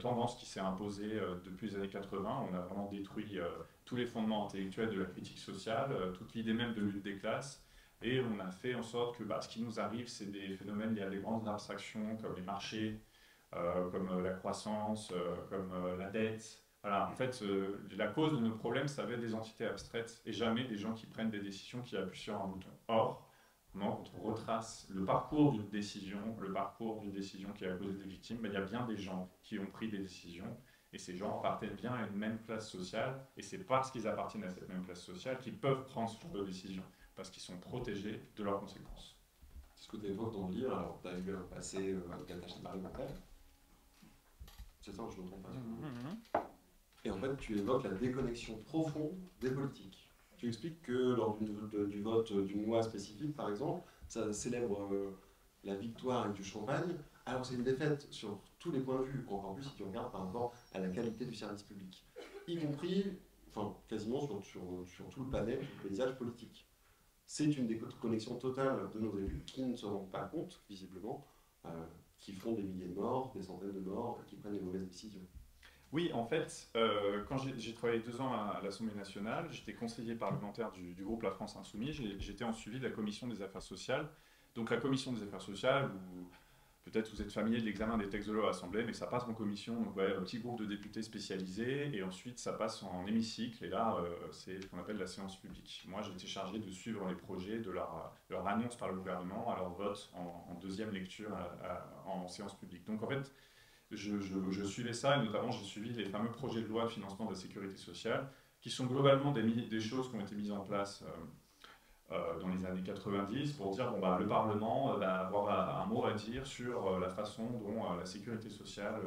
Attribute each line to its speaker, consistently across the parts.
Speaker 1: tendance qui s'est imposée depuis les années 80. On a vraiment détruit tous les fondements intellectuels de la critique sociale, toute l'idée même de lutte des classes. Et on a fait en sorte que ce qui nous arrive, c'est des phénomènes liés à des grandes abstractions comme les marchés, comme la croissance, comme la dette. Voilà, en fait, la cause de nos problèmes, ça va être des entités abstraites et jamais des gens qui prennent des décisions qui appuient sur un bouton. Or, quand on retrace le parcours d'une décision, qui a causé des victimes, il y a bien des gens qui ont pris des décisions et ces gens appartiennent bien à une même classe sociale et c'est parce qu'ils appartiennent à cette même classe sociale qu'ils peuvent prendre ce genre de décisions parce qu'ils sont protégés de leurs conséquences.
Speaker 2: C'est ce que tu évoques dans le livre. Alors, tu as eu un passé d'attaché parlementaire. C'est ça, je ne me trompe pas. Et en fait, tu évoques la déconnexion profonde des politiques. Tu expliques que lors du vote d'une loi spécifique, par exemple, ça célèbre la victoire avec du champagne, alors c'est une défaite sur tous les points de vue, encore plus si tu regardes par rapport à la qualité du service public, y compris, enfin, quasiment sur tout le panel, tout le paysage politique. C'est une déconnexion totale de nos élus qui ne se rendent pas compte, visiblement, qui font des milliers de morts, des centaines de morts, qui prennent des mauvaises décisions.
Speaker 1: Oui, en fait, quand j'ai travaillé 2 ans à l'Assemblée nationale, j'étais conseiller parlementaire du groupe La France Insoumise, j'étais en suivi de la commission des affaires sociales. Donc la commission des affaires sociales, peut-être vous êtes familier de l'examen des textes de loi à l'Assemblée, mais ça passe en commission, donc un petit groupe de députés spécialisés, et ensuite ça passe en hémicycle, et là c'est ce qu'on appelle la séance publique. Moi j'étais chargé de suivre les projets, de leur annonce par le gouvernement à leur vote en deuxième lecture en séance publique. Donc en fait, je suivais ça, et notamment j'ai suivi les fameux projets de loi de financement de la sécurité sociale, qui sont globalement des choses qui ont été mises en place dans les années 90 pour dire le Parlement va avoir un mot à dire sur la façon dont la sécurité sociale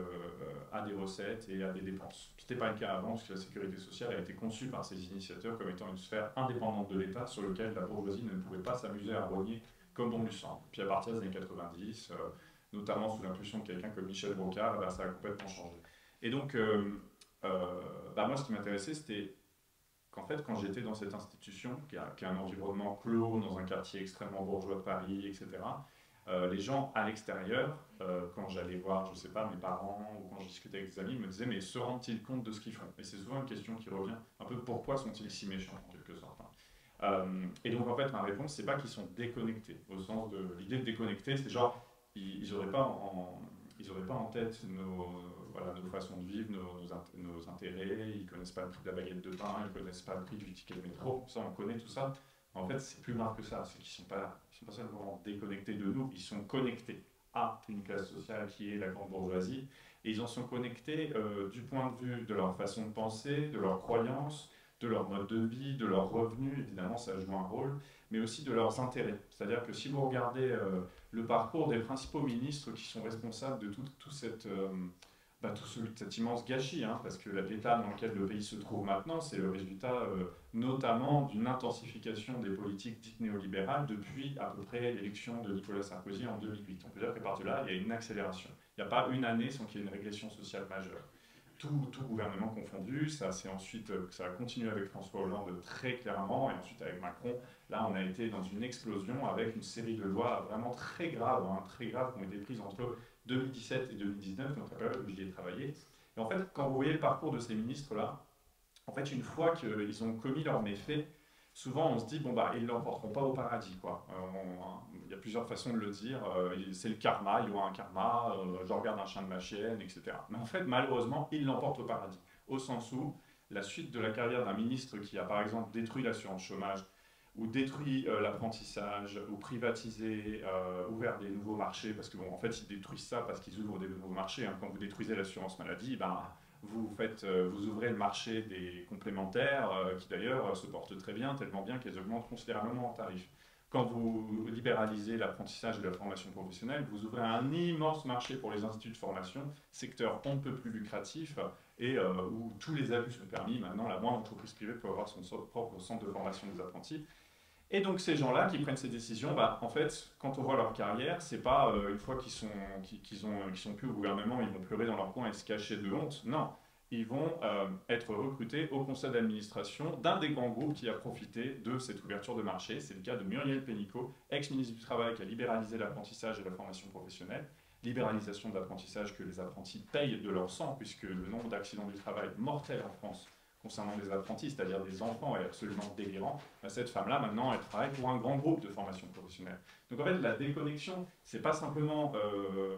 Speaker 1: a des recettes et a des dépenses. Ce n'était pas le cas avant, parce que la sécurité sociale a été conçue par ses initiateurs comme étant une sphère indépendante de l'État sur laquelle la bourgeoisie ne pouvait pas s'amuser à rogner comme bon lui semble. Puis à partir des années 90, notamment sous l'impulsion de quelqu'un comme Michel Rocard, ça a complètement changé. Et donc, moi, ce qui m'intéressait, c'était qu'en fait, quand j'étais dans cette institution, qui est un environnement clos, dans un quartier extrêmement bourgeois de Paris, etc., les gens à l'extérieur, quand j'allais voir, je ne sais pas, mes parents, ou quand je discutais avec des amis, me disaient, mais se rendent-ils compte de ce qu'ils font? Et c'est souvent une question qui revient, un peu, pourquoi sont-ils si méchants, en quelque sorte, et donc, en fait, ma réponse, c'est pas qu'ils sont déconnectés, au sens de l'idée de déconnecter, c'est genre, ils n'auraient pas en tête nos façons de vivre, nos intérêts, ils ne connaissent pas le prix de la baguette de pain, ils ne connaissent pas le prix du ticket de métro, ça on connaît tout ça. En fait, c'est plus grave que ça, c'est qu'ils ne sont pas seulement déconnectés de nous, ils sont connectés à une classe sociale qui est la grande bourgeoisie, et ils en sont connectés du point de vue de leur façon de penser, de leurs croyances, de leur mode de vie, de leurs revenus, évidemment ça joue un rôle, mais aussi de leurs intérêts. C'est-à-dire que si vous regardez le parcours des principaux ministres qui sont responsables de tout cet immense gâchis, parce que l'état dans lequel le pays se trouve maintenant, c'est le résultat notamment d'une intensification des politiques dites néolibérales depuis à peu près l'élection de Nicolas Sarkozy en 2008. On peut dire qu'à partir de là, il y a une accélération. Il n'y a pas une année sans qu'il y ait une régression sociale majeure. Tout gouvernement confondu, ça a continué avec François Hollande très clairement, et ensuite avec Macron. Là, on a été dans une explosion avec une série de lois vraiment très graves qui ont été prises entre 2017 et 2019, donc la période où j'y ai travaillé. Et en fait, quand vous voyez le parcours de ces ministres-là, en fait, une fois qu'ils ont commis leurs méfaits, souvent on se dit, ils ne l'emporteront pas au paradis, quoi. Il y a plusieurs façons de le dire, c'est le karma, il y aura un karma, je regarde un chien de ma chienne, etc. Mais en fait, malheureusement, ils l'emportent au paradis, au sens où la suite de la carrière d'un ministre qui a par exemple détruit l'assurance chômage, ou détruit l'apprentissage, ou privatisé, ouvert des nouveaux marchés, parce que en fait, ils détruisent ça parce qu'ils ouvrent des nouveaux marchés. Quand vous détruisez l'assurance maladie, vous ouvrez le marché des complémentaires, qui d'ailleurs se portent très bien, tellement bien qu'elles augmentent considérablement en tarifs. Quand vous libéralisez l'apprentissage et la formation professionnelle, vous ouvrez un immense marché pour les instituts de formation, secteur on ne peut plus lucratif, et où tous les abus sont permis. Maintenant, la moindre entreprise privée peut avoir son propre centre de formation des apprentis. Et donc ces gens-là qui prennent ces décisions, en fait, quand on voit leur carrière, c'est pas une fois qu'ils sont plus au gouvernement, ils vont pleurer dans leur coin et se cacher de honte. Non, ils vont être recrutés au conseil d'administration d'un des grands groupes qui a profité de cette ouverture de marché. C'est le cas de Muriel Pénicaud, ex-ministre du Travail, qui a libéralisé l'apprentissage et la formation professionnelle. libéralisation de l'apprentissage, que les apprentis payent de leur sang, puisque le nombre d'accidents du travail mortels en France concernant les apprentis, c'est-à-dire des enfants, est absolument délirant. Cette femme-là, maintenant, elle travaille pour un grand groupe de formation professionnelle. Donc en fait, la déconnexion, c'est pas simplement,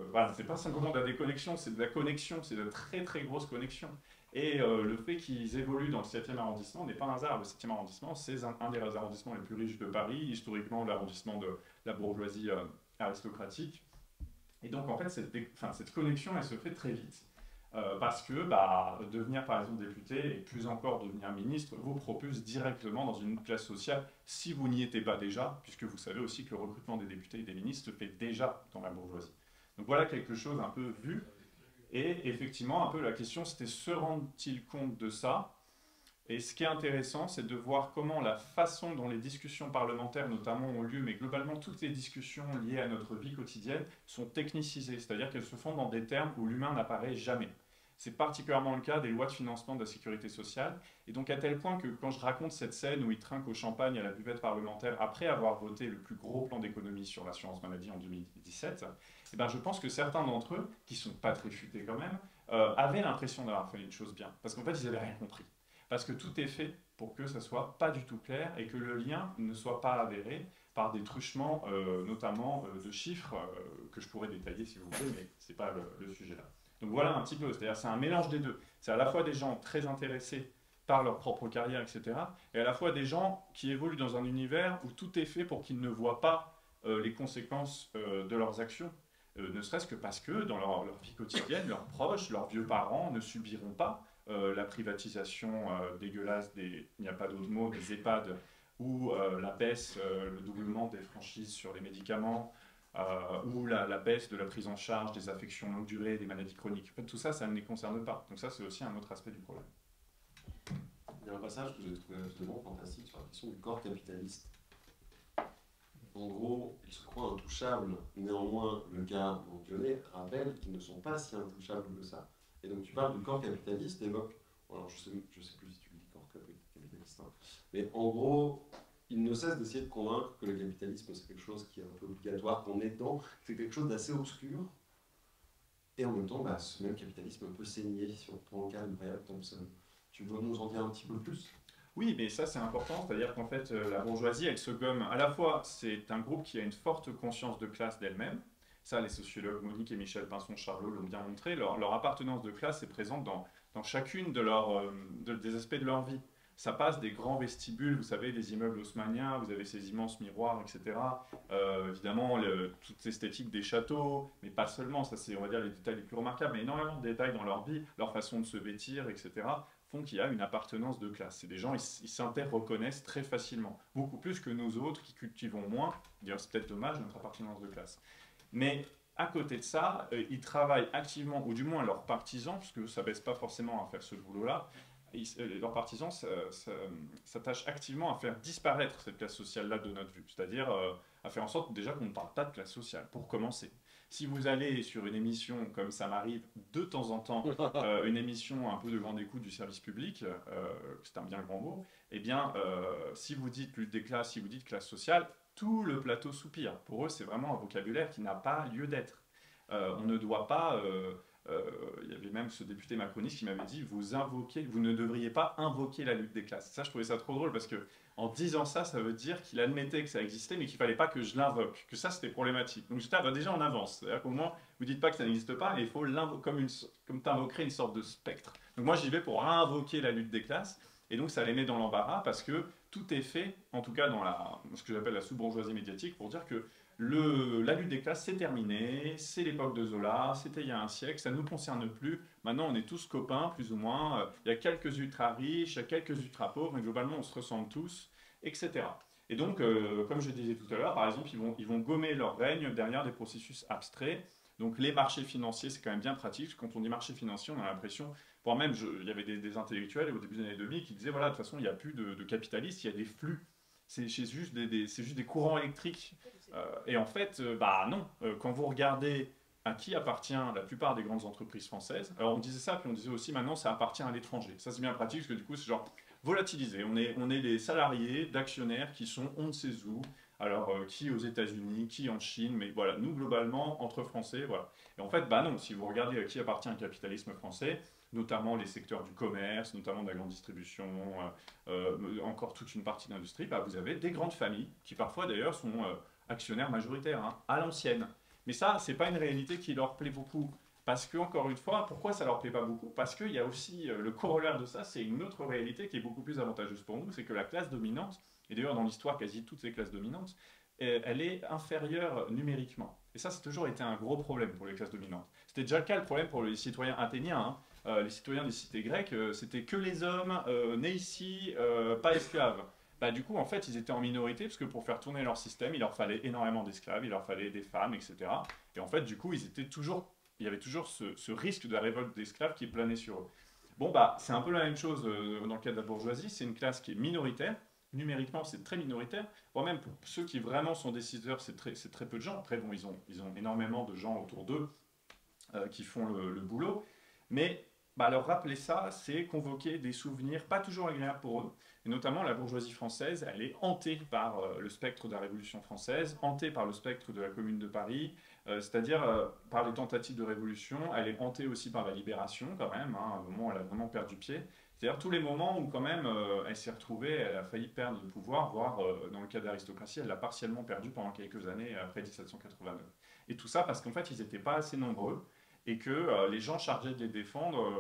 Speaker 1: voilà, c'est pas simplement de la déconnexion, c'est de la connexion, c'est de très très grosses connexions. Et le fait qu'ils évoluent dans le 7e arrondissement n'est pas un hasard. Le 7e arrondissement, c'est un des arrondissements les plus riches de Paris, historiquement l'arrondissement de la bourgeoisie aristocratique. Et donc en fait, cette connexion, elle se fait très vite. Parce que devenir par exemple député et plus encore devenir ministre vous propulse directement dans une classe sociale si vous n'y étiez pas déjà, puisque vous savez aussi que le recrutement des députés et des ministres se fait déjà dans la bourgeoisie. Donc voilà quelque chose un peu vu. Et effectivement, un peu la question c'était se rendre-t-il compte de ça? Et ce qui est intéressant, c'est de voir comment la façon dont les discussions parlementaires notamment ont lieu, mais globalement toutes les discussions liées à notre vie quotidienne sont technicisées, c'est-à-dire qu'elles se font dans des termes où l'humain n'apparaît jamais. C'est particulièrement le cas des lois de financement de la sécurité sociale. Et donc à tel point que quand je raconte cette scène où il trinque au champagne à la buvette parlementaire après avoir voté le plus gros plan d'économie sur l'assurance maladie en 2017, eh ben je pense que certains d'entre eux, qui ne sont pas très futés quand même, avaient l'impression d'avoir fait une chose bien. Parce qu'en fait, ils n'avaient rien compris. Parce que tout est fait pour que ça ne soit pas du tout clair et que le lien ne soit pas avéré par des truchements, notamment de chiffres, que je pourrais détailler si vous voulez, mais ce n'est pas le sujet là. Donc voilà un petit peu, c'est-à-dire c'est un mélange des deux. C'est à la fois des gens très intéressés par leur propre carrière, etc., et à la fois des gens qui évoluent dans un univers où tout est fait pour qu'ils ne voient pas les conséquences de leurs actions, ne serait-ce que parce que dans leur vie quotidienne, leurs proches, leurs vieux parents ne subiront pas la privatisation dégueulasse il n'y a pas d'autre mot, des EHPAD, ou la baisse, le doublement des franchises sur les médicaments, ou la baisse de la prise en charge des affections longue durée, des maladies chroniques. En fait, tout ça, ça ne les concerne pas. Donc ça, c'est aussi un autre aspect du problème.
Speaker 2: Il y a un passage que j'ai trouvé absolument fantastique sur la question du corps capitaliste. En gros, ils se croient intouchables. Néanmoins, le cas mentionné rappelle qu'ils ne sont pas si intouchables que ça. Et donc tu parles du corps capitaliste, évoque... Alors je sais plus si tu dis corps capitaliste, hein. Mais en gros... Il ne cesse d'essayer de convaincre que le capitalisme, c'est quelque chose qui est un peu obligatoire, qu'on est dedans, c'est quelque chose d'assez obscur. Et en même temps, ce même capitalisme peut saigner, si on prend le cas de Brian Thompson. Tu veux nous en dire un petit peu plus?
Speaker 1: Oui, mais ça c'est important, c'est-à-dire qu'en fait, la bourgeoisie, elle se gomme. À la fois, c'est un groupe qui a une forte conscience de classe d'elle-même. Ça, les sociologues Monique et Michel Pinson-Charlot l'ont bien montré. Leur appartenance de classe est présente dans chacune des aspects de leur vie. Ça passe des grands vestibules, vous savez, des immeubles haussmanniens, vous avez ces immenses miroirs, etc. Évidemment, toute l'esthétique des châteaux, mais pas seulement, ça c'est, on va dire, les détails les plus remarquables, mais énormément de détails dans leur vie, leur façon de se vêtir, etc., font qu'il y a une appartenance de classe. C'est des gens, ils s'inter-reconnaissent très facilement, beaucoup plus que nous autres qui cultivons moins. D'ailleurs, c'est peut-être dommage, notre appartenance de classe. Mais à côté de ça, ils travaillent activement, ou du moins leurs partisans, parce que ça ne baisse pas forcément à faire ce boulot-là, leurs partisans s'attachent activement à faire disparaître cette classe sociale-là de notre vue, c'est-à-dire à faire en sorte déjà qu'on ne parle pas de classe sociale, pour commencer. Si vous allez sur une émission, comme ça m'arrive de temps en temps, une émission un peu de grande écoute du service public, c'est un bien grand mot, eh bien, si vous dites lutte des classes, si vous dites classe sociale, tout le plateau soupire. Pour eux, c'est vraiment un vocabulaire qui n'a pas lieu d'être. On ne doit pas... il y avait même ce député macroniste qui m'avait dit vous ne devriez pas invoquer la lutte des classes. Ça, je trouvais ça trop drôle parce que en disant ça, ça veut dire qu'il admettait que ça existait, mais qu'il fallait pas que je l'invoque, que ça c'était problématique. Donc j'étais déjà en avance. C'est-à-dire qu'au moins vous dites pas que ça n'existe pas, et il faut l'invoquer comme tu invoquerais une sorte de spectre. Donc moi j'y vais pour invoquer la lutte des classes, et donc ça les met dans l'embarras parce que tout est fait, en tout cas dans ce que j'appelle la sous-bourgeoisie médiatique, pour dire que la lutte des classes, c'est terminé, c'est l'époque de Zola, c'était il y a un siècle, ça ne nous concerne plus. Maintenant, on est tous copains, plus ou moins. Il y a quelques ultra-riches, il y a quelques ultra-pauvres, mais globalement, on se ressemble tous, etc. Et donc, comme je disais tout à l'heure, par exemple, ils vont gommer leur règne derrière des processus abstraits. Donc, les marchés financiers, c'est quand même bien pratique. Quand on dit marché financier, on a l'impression... Voire même, il y avait des intellectuels au début des années 2000 qui disaient, voilà, de toute façon, il n'y a plus de capitalistes, il y a des flux. C'est juste des courants électriques. Et en fait, non. Quand vous regardez à qui appartient la plupart des grandes entreprises françaises, alors on disait ça, puis on disait aussi maintenant ça appartient à l'étranger. Ça c'est bien pratique parce que du coup c'est genre volatilisé. On est les salariés d'actionnaires qui sont on ne sait où, Alors, qui aux États-Unis, qui en Chine, mais voilà, nous, globalement, entre Français, voilà. Et en fait, bah non, si vous regardez à qui appartient le capitalisme français, notamment les secteurs du commerce, notamment de la grande distribution, encore toute une partie d'industrie, bah, vous avez des grandes familles, qui parfois d'ailleurs sont actionnaires majoritaires, hein, à l'ancienne. Mais ça, c'est pas une réalité qui leur plaît beaucoup. Parce que, encore une fois, pourquoi ça leur plaît pas beaucoup? Parce qu'il y a aussi le corollaire de ça, c'est une autre réalité qui est beaucoup plus avantageuse pour nous, c'est que la classe dominante, et d'ailleurs dans l'histoire quasi toutes les classes dominantes, elle est inférieure numériquement. Et ça, c'est toujours été un gros problème pour les classes dominantes. C'était déjà le cas, le problème pour les citoyens athéniens, hein. Les citoyens des cités grecques, c'était que les hommes nés ici, pas esclaves. Bah, du coup, en fait, ils étaient en minorité parce que pour faire tourner leur système, il leur fallait énormément d'esclaves, il leur fallait des femmes, etc. Et en fait, du coup, il y avait toujours ce risque de la révolte d'esclaves qui planait sur eux. Bon, bah, c'est un peu la même chose dans le cas de la bourgeoisie. C'est une classe qui est minoritaire. Numériquement, c'est très minoritaire. Voire même pour ceux qui vraiment sont décideurs, c'est très peu de gens. Après, bon, ils ont énormément de gens autour d'eux qui font le boulot. Mais bah, leur rappeler ça, c'est convoquer des souvenirs pas toujours agréables pour eux. Et notamment, la bourgeoisie française, elle est hantée par le spectre de la Révolution française, hantée par le spectre de la Commune de Paris, c'est-à-dire par les tentatives de révolution. Elle est hantée aussi par la libération, quand même, hein, à un moment où elle a vraiment perdu pied. C'est-à-dire tous les moments où, quand même, elle s'est retrouvée, elle a failli perdre le pouvoir, voire, dans le cas de l'aristocratie, elle l'a partiellement perdu pendant quelques années après 1789. Et tout ça parce qu'en fait, ils n'étaient pas assez nombreux et que les gens chargés de les défendre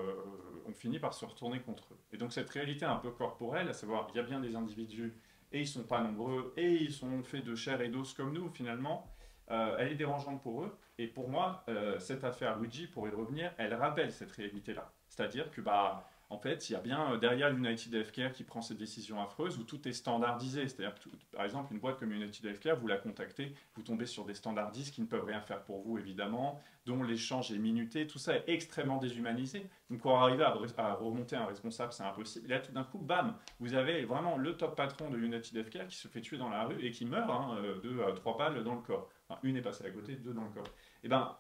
Speaker 1: ont fini par se retourner contre eux. Et donc cette réalité un peu corporelle, à savoir il y a bien des individus et ils sont pas nombreux et ils sont faits de chair et d'os comme nous finalement, elle est dérangeante pour eux. Et pour moi, cette affaire Luigi, pour y revenir, elle rappelle cette réalité-là. C'est-à-dire que bah en fait, il y a bien derrière United Healthcare qui prend ces décisions affreuses où tout est standardisé. C'est-à-dire que, par exemple, une boîte comme United Healthcare, vous la contactez, vous tombez sur des standardistes qui ne peuvent rien faire pour vous, évidemment, dont l'échange est minuté. Tout ça est extrêmement déshumanisé. Donc, pour arriver à remonter un responsable, c'est impossible. Et là, tout d'un coup, bam, vous avez vraiment le top patron de United Healthcare qui se fait tuer dans la rue et qui meurt hein, de 3 balles dans le corps. Enfin, une est passée à côté, 2 dans le corps. Et ben,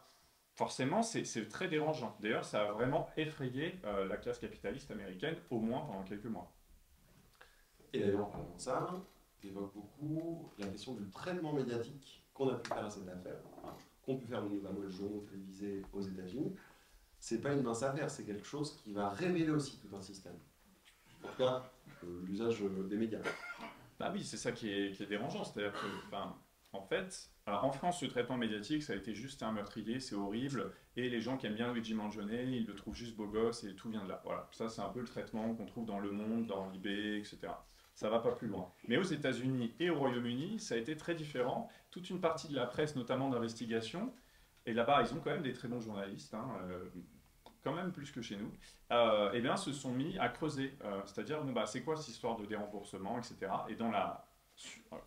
Speaker 1: forcément, c'est très dérangeant. D'ailleurs, ça a vraiment effrayé la classe capitaliste américaine, au moins pendant quelques mois.
Speaker 2: Et d'ailleurs, en parlant de ça, tu évoques beaucoup la question du traitement médiatique qu'on a pu faire à cette affaire, hein, qu'on peut faire notamment le journaux télévisés aux États-Unis. C'est pas une mince affaire, c'est quelque chose qui va révéler aussi tout un système. En tout cas, l'usage des médias.
Speaker 1: Bah oui, c'est ça qui est dérangeant. C'est-à-dire que, enfin, en fait, alors en France, le traitement médiatique, ça a été juste un meurtrier, c'est horrible. Et les gens qui aiment bien Luigi Mangione, ils le trouvent juste beau gosse et tout vient de là. Voilà, ça c'est un peu le traitement qu'on trouve dans Le Monde, dans Libé, etc. Ça va pas plus loin. Mais aux États-Unis et au Royaume-Uni, ça a été très différent. Toute une partie de la presse, notamment d'investigation, et là-bas, ils ont quand même des très bons journalistes, hein, quand même plus que chez nous, eh bien, se sont mis à creuser. C'est-à-dire, bon, bah, c'est quoi cette histoire de déremboursement, etc. Et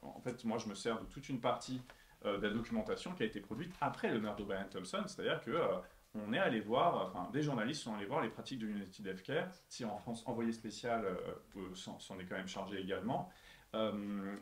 Speaker 1: en fait, moi, je me sers de toute une partie de la documentation qui a été produite après le meurtre d'O'Brien Thompson, c'est-à-dire que on est allé voir, enfin, des journalistes sont allés voir les pratiques de United Healthcare, si en France, envoyé spécial s'en est quand même chargé également,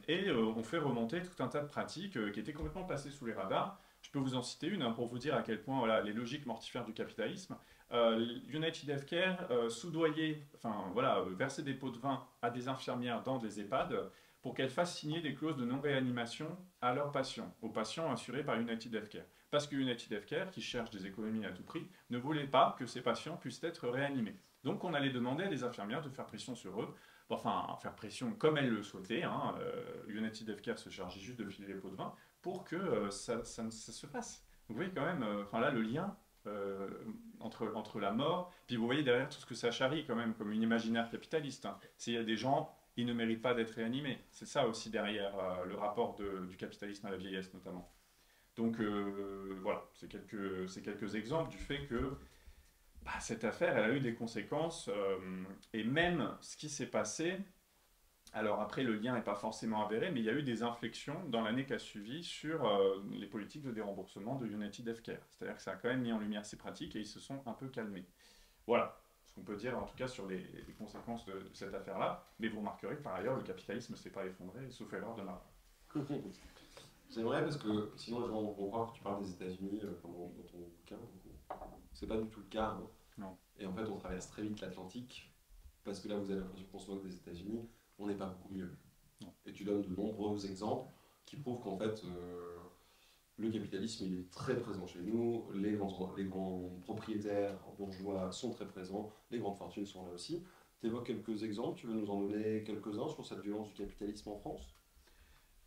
Speaker 1: et on fait remonter tout un tas de pratiques qui étaient complètement passées sous les radars. Je peux vous en citer une hein, pour vous dire à quel point voilà, les logiques mortifères du capitalisme. United Healthcare soudoyait, enfin voilà, versait des pots de vin à des infirmières dans des EHPAD pour qu'elles fassent signer des clauses de non-réanimation à leurs patients, aux patients assurés par United Healthcare. Parce que United Healthcare, qui cherche des économies à tout prix, ne voulait pas que ces patients puissent être réanimés. Donc on allait demander à des infirmières de faire pression sur eux, enfin faire pression comme elles le souhaitaient, hein, United Healthcare se chargeait juste de filer les pots de vin, pour que ça se fasse. Vous voyez quand même, enfin là le lien entre la mort, puis vous voyez derrière tout ce que ça charrie quand même, comme une imaginaire capitaliste. Hein. S'il y a des gens, ils ne méritent pas d'être réanimés. C'est ça aussi derrière le rapport du capitalisme à la vieillesse notamment. Donc voilà, c'est quelques exemples du fait que bah, cette affaire, elle a eu des conséquences, et même ce qui s'est passé, alors après le lien n'est pas forcément avéré, mais il y a eu des inflexions dans l'année qui a suivi sur les politiques de déremboursement de United Healthcare. C'est-à-dire que ça a quand même mis en lumière ces pratiques et ils se sont un peu calmés. Voilà ce qu'on peut dire en tout cas sur les conséquences de cette affaire-là. Mais vous remarquerez que par ailleurs le capitalisme ne s'est pas effondré, sauf erreur de ma part.
Speaker 2: C'est vrai parce que sinon les gens vont croire que tu parles des États-Unis comme dans ton bouquin. C'est pas du tout le cas. Hein.
Speaker 1: Non.
Speaker 2: Et en fait, on traverse très vite l'Atlantique parce que là, vous avez l'impression qu'on se moque des États-Unis. On n'est pas beaucoup mieux.
Speaker 1: Non.
Speaker 2: Et tu donnes de nombreux exemples qui prouve qu'en fait, le capitalisme il est très présent chez nous, les grands propriétaires bourgeois sont très présents, les grandes fortunes sont là aussi. Tu évoques quelques exemples, tu veux nous en donner quelques-uns sur cette violence du capitalisme en France?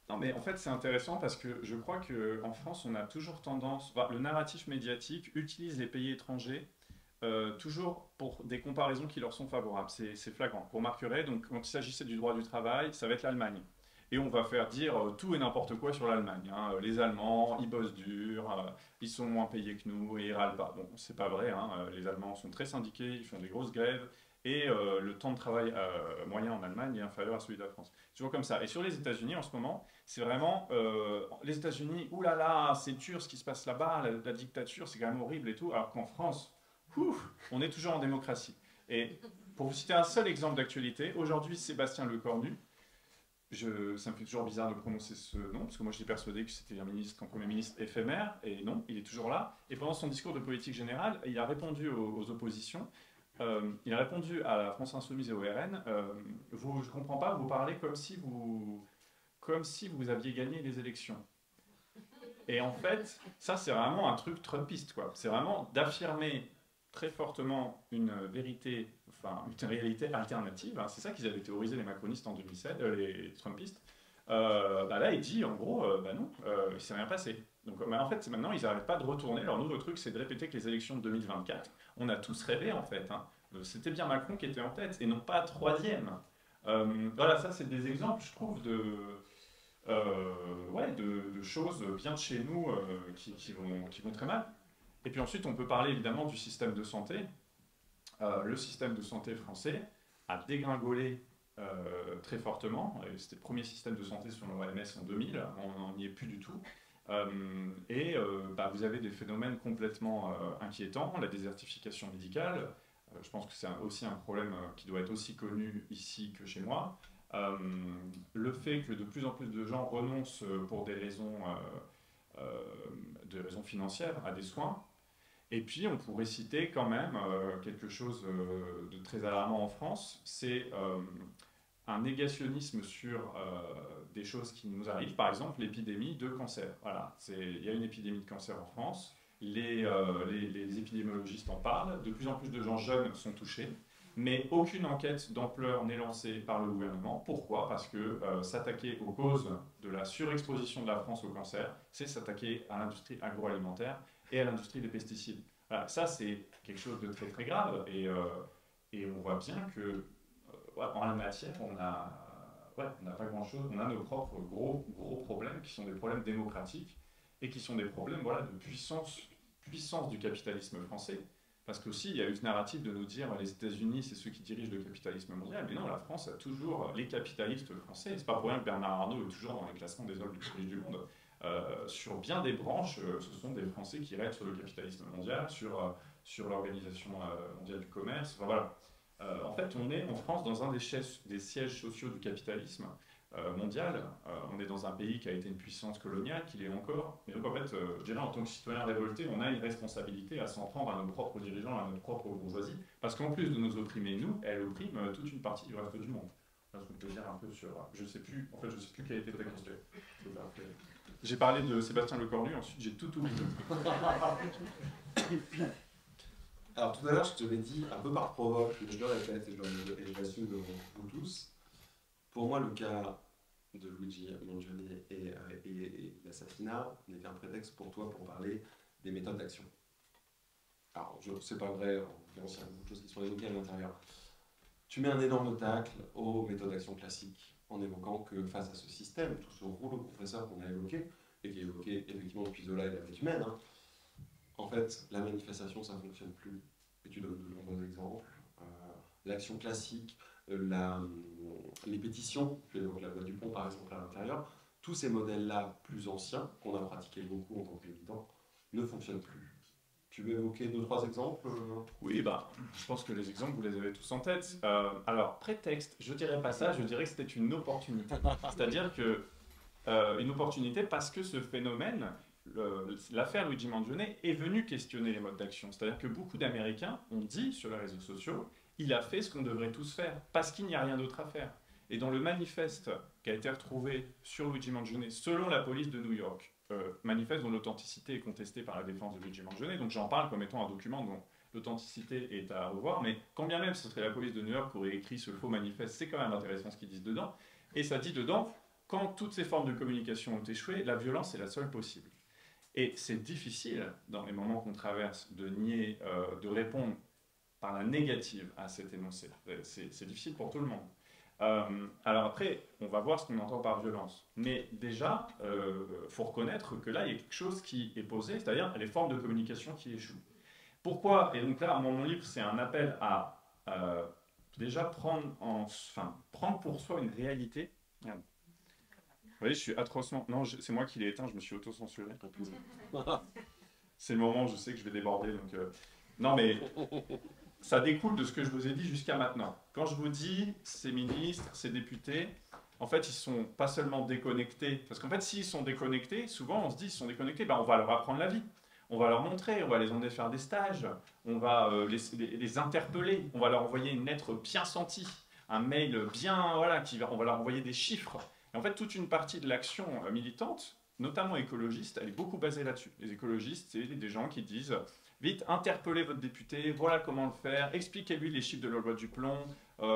Speaker 1: Non, mais en fait, c'est intéressant parce que je crois qu'en France, on a toujours tendance, enfin, le narratif médiatique utilise les pays étrangers toujours pour des comparaisons qui leur sont favorables. C'est flagrant. Pour Marqueret, donc, quand il s'agissait du droit du travail, ça va être l'Allemagne. Et on va faire dire tout et n'importe quoi sur l'Allemagne, hein. Les Allemands, ils bossent dur, ils sont moins payés que nous et ils râlent pas. Bon, c'est pas vrai, hein. Les Allemands sont très syndiqués, ils font des grosses grèves et le temps de travail moyen en Allemagne est inférieur à celui de la France. Toujours comme ça. Et sur les États-Unis en ce moment, c'est vraiment les États-Unis, oulala, c'est dur ce qui se passe là-bas, la dictature, c'est quand même horrible et tout, alors qu'en France, ouf, on est toujours en démocratie. Et pour vous citer un seul exemple d'actualité, aujourd'hui, Sébastien Lecornu, ça me fait toujours bizarre de prononcer ce nom, parce que moi j'étais persuadé que c'était un Premier ministre éphémère, et non, il est toujours là. Et pendant son discours de politique générale, il a répondu aux oppositions, il a répondu à la France Insoumise et au RN, je ne comprends pas, vous parlez comme si vous aviez gagné les élections. Et en fait, ça c'est vraiment un truc trumpiste, quoi. C'est vraiment d'affirmer très fortement une vérité, enfin une réalité alternative, hein. C'est ça qu'ils avaient théorisé les macronistes en 2007, les trumpistes. Bah là, il dit en gros, bah non, il s'est rien passé. Donc bah, en fait, maintenant, ils n'arrêtent pas de retourner. Leur nouveau truc, c'est de répéter que les élections de 2024, on a tous rêvé en fait, hein. C'était bien Macron qui était en tête et non pas troisième. Voilà, ça c'est des exemples, je trouve, ouais, de choses bien de chez nous qui vont très mal. Et puis ensuite, on peut parler évidemment du système de santé. Le système de santé français a dégringolé très fortement. C'était le premier système de santé sur l'OMS en 2000, on n'y est plus du tout. Bah, vous avez des phénomènes complètement inquiétants, la désertification médicale. Je pense que c'est aussi un problème qui doit être aussi connu ici que chez moi. Le fait que de plus en plus de gens renoncent pour des raisons financières à des soins. Et puis, on pourrait citer quand même quelque chose de très alarmant en France, c'est un négationnisme sur des choses qui nous arrivent, par exemple l'épidémie de cancer. Voilà, il y a une épidémie de cancer en France, les épidémiologistes en parlent, de plus en plus de gens jeunes sont touchés, mais aucune enquête d'ampleur n'est lancée par le gouvernement. Pourquoi? Parce que s'attaquer aux causes de la surexposition de la France au cancer, c'est s'attaquer à l'industrie agroalimentaire et à l'industrie des pesticides. Voilà, ça, c'est quelque chose de très très grave et on voit bien que ouais, en la matière, on n'a pas grand-chose. On a nos propres gros problèmes qui sont des problèmes démocratiques et qui sont des problèmes voilà, de puissance du capitalisme français. Parce qu'aussi, il y a eu ce narratif de nous dire les États-Unis, c'est ceux qui dirigent le capitalisme mondial. Mais non, la France a toujours les capitalistes français. C'est pas pour rien que Bernard Arnault est toujours dans les classements des hommes les plus riches du monde. Sur bien des branches, ce sont des Français qui règnent sur le capitalisme mondial, sur l'Organisation mondiale du commerce. Enfin, voilà. En fait, on est en France dans un des sièges sociaux du capitalisme mondial. On est dans un pays qui a été une puissance coloniale, qui l'est encore. Et donc, en fait, je dirais, en tant que citoyen révolté, on a une responsabilité à s'en prendre à nos propres dirigeants, à notre propre bourgeoisie, parce qu'en plus de nous opprimer, nous, elle opprime toute une partie du reste du monde. Voilà ce qu'on peut dire un peu sur... Je sais plus quelle était ta question. J'ai parlé de Sébastien Lecornu, ensuite j'ai tout oublié.
Speaker 2: Alors tout à l'heure, je te l'ai dit un peu par provoque, je le répète et je l'assume devant vous tous. Pour moi, le cas de Luigi Mangione et l'assassinat n'est qu'un prétexte pour toi pour parler des méthodes d'action. Alors, c'est pas vrai, en l'occurrence, il y a beaucoup de choses qui sont évoquées à l'intérieur. Tu mets un énorme tacle aux méthodes d'action classiques, en évoquant que face à ce système, tout ce rouleau compresseur qu'on a évoqué, et qui est évoqué effectivement depuis Zola et la vie humaine, hein, en fait, la manifestation, ça ne fonctionne plus. Et tu donnes de nombreux exemples. L'action classique, les pétitions, tu évoques la loi du pont par exemple à l'intérieur, tous ces modèles-là plus anciens, qu'on a pratiqués beaucoup en tant que militants, ne fonctionnent plus. Tu veux évoquer 2-3 exemples?
Speaker 1: Oui, bah, je pense que les exemples, vous les avez tous en tête. Alors, prétexte, je dirais pas ça, je dirais que c'était une opportunité. C'est-à-dire que une opportunité parce que ce phénomène, l'affaire Luigi Mangione, est venue questionner les modes d'action. C'est-à-dire que beaucoup d'Américains ont dit sur les réseaux sociaux, il a fait ce qu'on devrait tous faire, parce qu'il n'y a rien d'autre à faire. Et dans le manifeste qui a été retrouvé sur Luigi Mangione, selon la police de New York, manifeste dont l'authenticité est contestée par la défense de Luigi Mangione, donc j'en parle comme étant un document dont l'authenticité est à revoir, mais quand bien même ce serait la police de New York qui aurait écrit ce faux manifeste, c'est quand même intéressant ce qu'ils disent dedans. Et ça dit dedans, quand toutes ces formes de communication ont échoué, la violence est la seule possible. Et c'est difficile, dans les moments qu'on traverse, de nier, de répondre par la négative à cet énoncé. C'est difficile pour tout le monde. Alors après, on va voir ce qu'on entend par violence. Mais déjà, faut reconnaître que là, il y a quelque chose qui est posé, c'est-à-dire les formes de communication qui échouent. Pourquoi? Et donc là, mon livre, c'est un appel à déjà prendre pour soi une réalité. Merde. Vous voyez, je suis atrocement... Non, c'est moi qui l'ai éteint, je me suis auto-censuré. C'est le moment où je sais que je vais déborder. Donc, non, mais ça découle de ce que je vous ai dit jusqu'à maintenant. Quand je vous dis ces ministres, ces députés, en fait, ils sont pas seulement déconnectés. Parce qu'en fait, s'ils sont déconnectés, souvent on se dit, ils sont déconnectés, ben, on va leur apprendre la vie. On va leur montrer, on va les emmener faire des stages, on va les interpeller, on va leur envoyer une lettre bien sentie, un mail bien, voilà, on va leur envoyer des chiffres. Et en fait, toute une partie de l'action militante, notamment écologiste, elle est beaucoup basée là-dessus. Les écologistes, c'est des gens qui disent « Vite, interpellez votre député, voilà comment le faire, expliquez-lui les chiffres de la loi du plomb,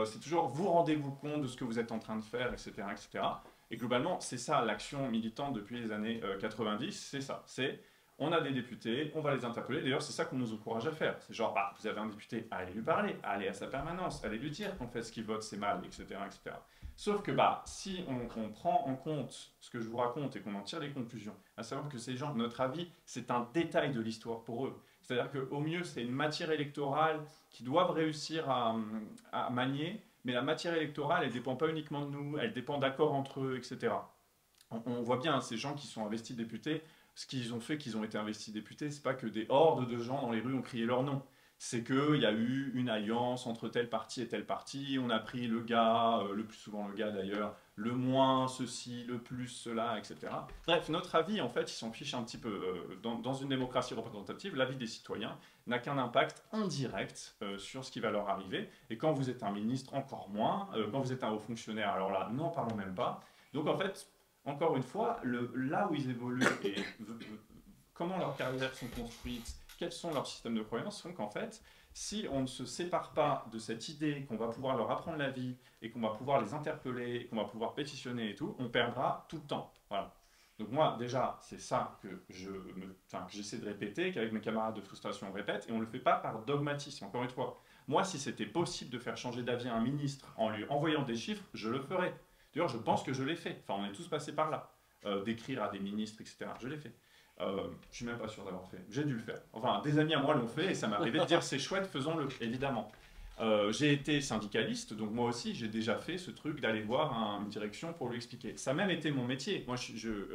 Speaker 1: c'est toujours vous rendez-vous compte de ce que vous êtes en train de faire, etc. etc. » Et globalement, c'est ça l'action militante depuis les années 90, c'est ça, c'est on a des députés, on va les interpeller. D'ailleurs, c'est ça qu'on nous encourage à faire. C'est genre, bah, vous avez un député, allez lui parler, allez à sa permanence, allez lui dire qu'en fait ce qu'il vote c'est mal, etc., etc. Sauf que bah, si on prend en compte ce que je vous raconte et qu'on en tire les conclusions, à savoir que ces gens, notre avis, c'est un détail de l'histoire pour eux. C'est-à-dire qu'au mieux, c'est une matière électorale qu'ils doivent réussir à manier, mais la matière électorale, elle ne dépend pas uniquement de nous, elle dépend d'accords entre eux, etc. On voit bien, ces gens qui sont investis députés, ce qu'ils ont fait, qu'ils ont été investis députés, c'est pas que des hordes de gens dans les rues ont crié leur nom. C'est qu'il y a eu une alliance entre tel parti et tel parti, on a pris le gars, le plus souvent le gars d'ailleurs, le moins ceci, le plus cela, etc. Bref, notre avis, en fait, il s'en fiche un petit peu. Dans une démocratie représentative, l'avis des citoyens n'a qu'un impact indirect sur ce qui va leur arriver. Et quand vous êtes un ministre, encore moins. Quand vous êtes un haut fonctionnaire, alors là, n'en parlons même pas. Donc en fait, encore une fois, là où ils évoluent et comment leurs carrières sont construites, quels sont leurs systèmes de croyances, font qu'en fait, si on ne se sépare pas de cette idée qu'on va pouvoir leur apprendre la vie et qu'on va pouvoir les interpeller, qu'on va pouvoir pétitionner et tout, on perdra tout le temps. Voilà. Donc moi, déjà, c'est ça que j'essaie de répéter, qu'avec mes camarades de frustration on répète, et on ne le fait pas par dogmatisme, encore une fois. Moi, si c'était possible de faire changer d'avis à un ministre en lui envoyant des chiffres, je le ferais. D'ailleurs, je pense que je l'ai fait. Enfin, on est tous passés par là. D'écrire à des ministres, etc. Je l'ai fait. Je ne suis même pas sûr d'avoir fait. J'ai dû le faire. Enfin, des amis à moi l'ont fait et ça m'est arrivé de dire c'est chouette, faisons-le, évidemment. J'ai été syndicaliste, donc moi aussi j'ai déjà fait ce truc d'aller voir une direction pour lui expliquer. Ça a même été mon métier. Moi,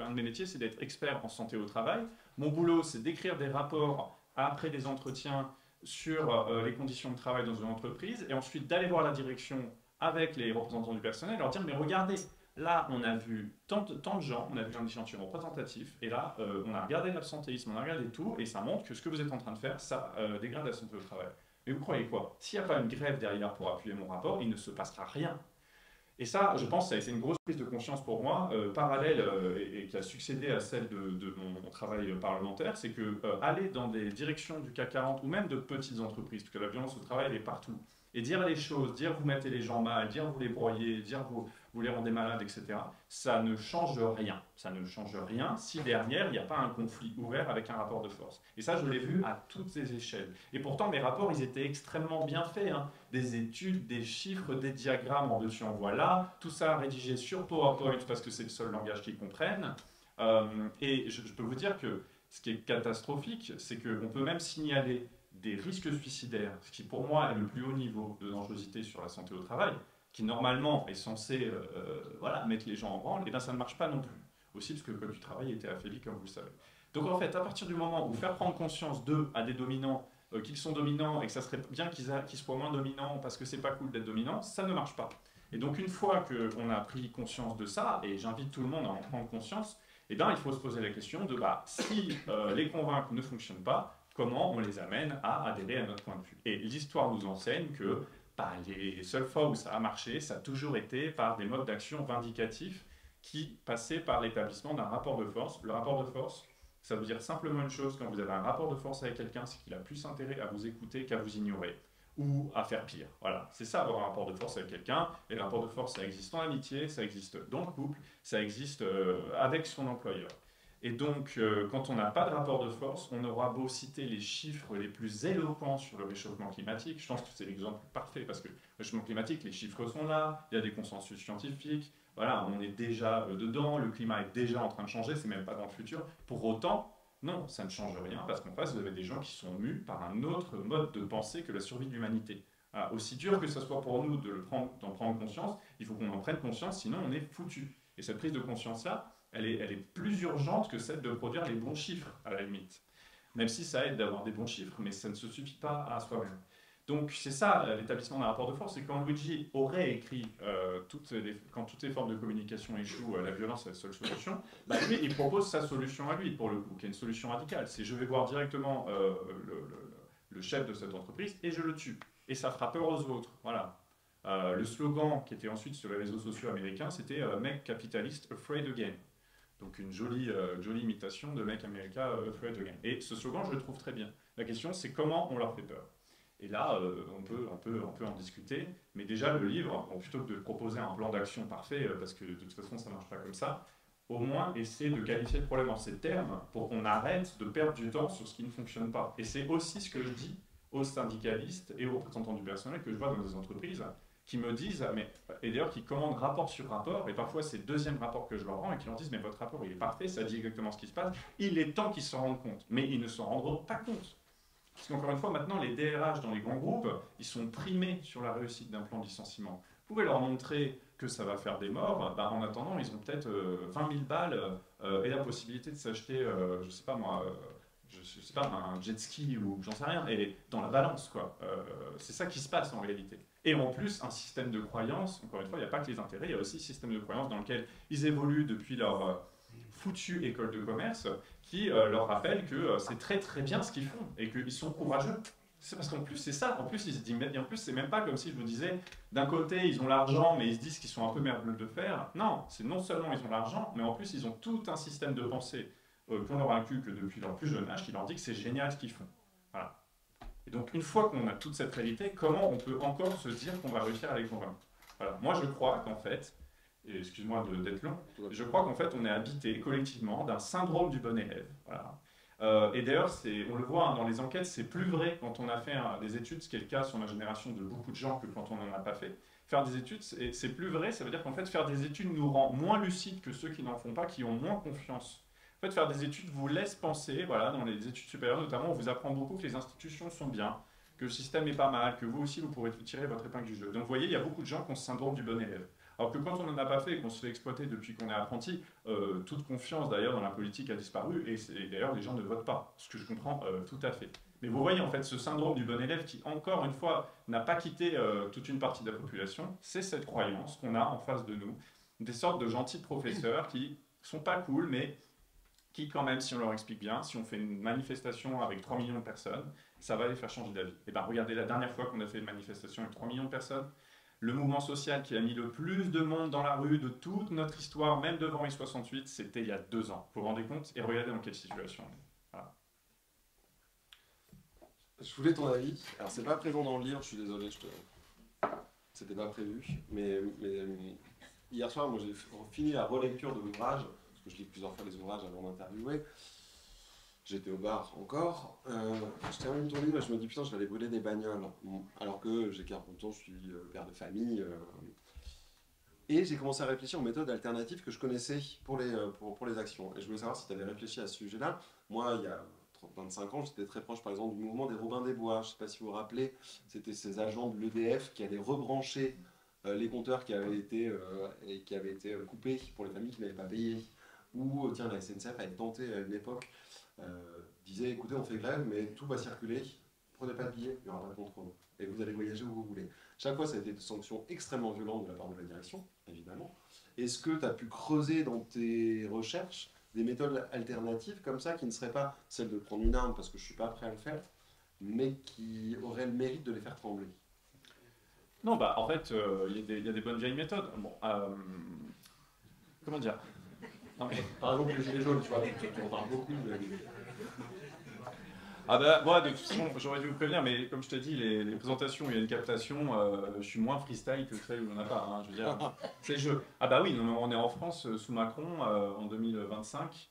Speaker 1: un de mes métiers, c'est d'être expert en santé au travail. Mon boulot, c'est d'écrire des rapports après des entretiens sur les conditions de travail dans une entreprise et ensuite d'aller voir la direction avec les représentants du personnel, leur dire mais regardez, là on a vu tant de gens, on a vu un échantillon représentatif, et là on a regardé l'absentéisme, on a regardé tout, et ça montre que ce que vous êtes en train de faire, ça dégrade la santé au travail. Mais vous croyez quoi? S'il n'y a pas une grève derrière pour appuyer mon rapport, il ne se passera rien. Et ça, je pense, ça a été une grosse prise de conscience pour moi, parallèle et qui a succédé à celle de mon travail parlementaire, c'est que aller dans des directions du CAC 40 ou même de petites entreprises, parce que la violence au travail elle est partout, et dire les choses, dire vous mettez les gens mal, dire vous les broyez, dire vous les rendez malades, etc., ça ne change rien. Ça ne change rien si derrière, il n'y a pas un conflit ouvert avec un rapport de force. Et ça, je l'ai vu à toutes les échelles. Et pourtant, mes rapports, ils étaient extrêmement bien faits. Hein. Des études, des chiffres, des diagrammes en dessus en voilà. Tout ça rédigé sur PowerPoint parce que c'est le seul langage qu'ils comprennent. Et je peux vous dire que ce qui est catastrophique, c'est qu'on peut même signaler des risques suicidaires, ce qui pour moi est le plus haut niveau de dangerosité sur la santé au travail, qui normalement est censé voilà, mettre les gens en branle, et bien ça ne marche pas non plus. Aussi parce que le code du travail était affaibli, comme vous le savez. Donc en fait, à partir du moment où faire prendre conscience d'eux à des dominants, qu'ils sont dominants et que ça serait bien qu'ils soient moins dominants parce que c'est pas cool d'être dominant, ça ne marche pas. Et donc une fois qu'on a pris conscience de ça, et j'invite tout le monde à en prendre conscience, eh bien il faut se poser la question de si les convaincre ne fonctionnent pas, comment on les amène à adhérer à notre point de vue. Et l'histoire nous enseigne que les seules fois où ça a marché, ça a toujours été par des modes d'action vindicatifs qui passaient par l'établissement d'un rapport de force. Le rapport de force, ça veut dire simplement une chose: quand vous avez un rapport de force avec quelqu'un, c'est qu'il a plus intérêt à vous écouter qu'à vous ignorer ou à faire pire. Voilà, c'est ça avoir un rapport de force avec quelqu'un. Et le rapport de force, ça existe en amitié, ça existe dans le couple, ça existe avec son employeur. Et donc, quand on n'a pas de rapport de force, on aura beau citer les chiffres les plus éloquents sur le réchauffement climatique. Je pense que c'est l'exemple parfait, parce que le réchauffement climatique, les chiffres sont là, il y a des consensus scientifiques, voilà, on est déjà dedans, le climat est déjà en train de changer, c'est même pas dans le futur. Pour autant, non, ça ne change rien, parce qu'en face, vous avez des gens qui sont mus par un autre mode de pensée que la survie de l'humanité. Voilà, aussi dur que ce soit pour nous d'en prendre conscience, il faut qu'on en prenne conscience, sinon on est foutu. Et cette prise de conscience-là, elle est plus urgente que celle de produire les bons chiffres, à la limite. Même si ça aide d'avoir des bons chiffres, mais ça ne se suffit pas à soi-même. Donc c'est ça l'établissement d'un rapport de force, c'est quand Luigi aurait écrit quand toutes les formes de communication échouent, la violence est la seule solution, bah, lui il propose sa solution à lui, pour le coup, qui est une solution radicale. C'est: je vais voir directement le chef de cette entreprise et je le tue. Et ça fera peur aux autres. Voilà. Le slogan qui était ensuite sur les réseaux sociaux américains, c'était Make Capitalist Afraid Again. Donc une jolie imitation de Make America Afraid Again. Et ce slogan, je le trouve très bien. La question, c'est comment on leur fait peur. Et là, on peut en discuter, mais déjà le livre, bon, plutôt que de proposer un plan d'action parfait, parce que de toute façon ça ne marche pas comme ça, au moins essayer de qualifier le problème en ces termes pour qu'on arrête de perdre du temps sur ce qui ne fonctionne pas. Et c'est aussi ce que je dis aux syndicalistes et aux représentants du personnel que je vois dans des entreprises qui me disent, et d'ailleurs qui commandent rapport sur rapport, et parfois c'est le deuxième rapport que je leur rends, et qui leur disent: mais votre rapport il est parfait, ça dit exactement ce qui se passe, il est temps qu'ils s'en rendent compte. Mais ils ne s'en rendront pas compte. Parce qu'encore une fois, maintenant, les DRH dans les grands groupes, ils sont primés sur la réussite d'un plan de licenciement. Vous pouvez leur montrer que ça va faire des morts, bah, en attendant, ils ont peut-être 20 000 balles et la possibilité de s'acheter, je sais pas moi, je sais pas, un jet ski ou j'en sais rien, et dans la balance, quoi. C'est ça qui se passe en réalité. Et en plus, un système de croyance, encore une fois, il n'y a pas que les intérêts, il y a aussi un système de croyance dans lequel ils évoluent depuis leur foutue école de commerce, qui leur rappelle que c'est très très bien ce qu'ils font et qu'ils sont courageux. C'est parce qu'en plus c'est ça, en plus ils se disent, et en plus c'est même pas comme si je vous disais, d'un côté ils ont l'argent mais ils se disent qu'ils sont un peu merveilleux de faire. Non, c'est non seulement ils ont l'argent, mais en plus ils ont tout un système de pensée qu'on leur inculque depuis leur plus jeune âge qui leur dit que c'est génial ce qu'ils font. Voilà. Et donc une fois qu'on a toute cette réalité, comment on peut encore se dire qu'on va réussir à les convaincre? Voilà. Moi je crois qu'en fait, et excuse-moi d'être long, je crois qu'en fait on est habité collectivement d'un syndrome du bon élève. Voilà. Et d'ailleurs, on le voit hein, dans les enquêtes, c'est plus vrai quand on a fait des études, ce qui est le cas sur ma génération de beaucoup de gens, que quand on n'en a pas fait. Faire des études, c'est plus vrai, ça veut dire qu'en fait faire des études nous rend moins lucides que ceux qui n'en font pas, qui ont moins confiance. En fait, faire des études vous laisse penser, voilà, dans les études supérieures notamment, on vous apprend beaucoup que les institutions sont bien, que le système est pas mal, que vous aussi vous pourrez tirer votre épingle du jeu. Donc vous voyez, il y a beaucoup de gens qui ont ce syndrome du bon élève. Alors que quand on n'en a pas fait et qu'on se fait exploiter depuis qu'on est apprenti, toute confiance d'ailleurs dans la politique a disparu, et d'ailleurs les gens ne votent pas, ce que je comprends tout à fait. Mais vous voyez en fait ce syndrome du bon élève qui, encore une fois, n'a pas quitté toute une partie de la population, c'est cette croyance qu'on a en face de nous, des sortes de gentils professeurs qui sont pas cool, mais qui quand même, si on leur explique bien, si on fait une manifestation avec 3 millions de personnes, ça va les faire changer d'avis. Et bien regardez la dernière fois qu'on a fait une manifestation avec 3 millions de personnes, le mouvement social qui a mis le plus de monde dans la rue de toute notre histoire, même devant mai 68, c'était il y a 2 ans. Vous vous rendez compte? Et regardez dans quelle situation on est. Voilà.
Speaker 2: Je voulais ton avis. Alors, c'est pas présent dans le livre, je suis désolé, c'était pas prévu. Mais hier soir, moi, j'ai fini la relecture de l'ouvrage, parce que je lis plusieurs fois les ouvrages avant d'interviewer. J'étais au bar encore. Je termine ton livre et je me dis putain, je vais aller brûler des bagnoles. Alors que j'ai 40 ans, je suis père de famille. Et j'ai commencé à réfléchir aux méthodes alternatives que je connaissais pour les actions. Et je voulais savoir si tu avais réfléchi à ce sujet-là. Moi, il y a 25 ans, j'étais très proche par exemple du mouvement des Robins des Bois. Je ne sais pas si vous vous rappelez, c'était ces agents de l'EDF qui allaient rebrancher les compteurs qui avaient été coupés pour les familles qui n'avaient pas payé. Ou tiens, la SNCF avait tenté à une époque. Disait écoutez, on fait grève, mais tout va circuler, prenez pas de billets, il n'y aura pas de contrôle, et vous allez voyager où vous voulez. Chaque fois, ça a été des sanctions extrêmement violentes de la part de la direction, évidemment. Est-ce que tu as pu creuser dans tes recherches des méthodes alternatives comme ça, qui ne seraient pas celles de prendre une arme, parce que je ne suis pas prêt à le faire, mais qui auraient le mérite de les faire trembler?
Speaker 1: Non, bah en fait, il y a des bonnes vieilles méthodes. Bon, comment dire? Non, mais...
Speaker 2: Par exemple, les gilets jaunes, tu vois, on parle beaucoup.
Speaker 1: Ah bah, moi, de toute façon, j'aurais dû vous prévenir, mais comme je te dis, les présentations où il y a une captation, je suis moins freestyle que celles où il n'y en a pas. Hein, je veux dire, c'est le jeu. Ah bah oui, non, mais on est en France sous Macron en 2025.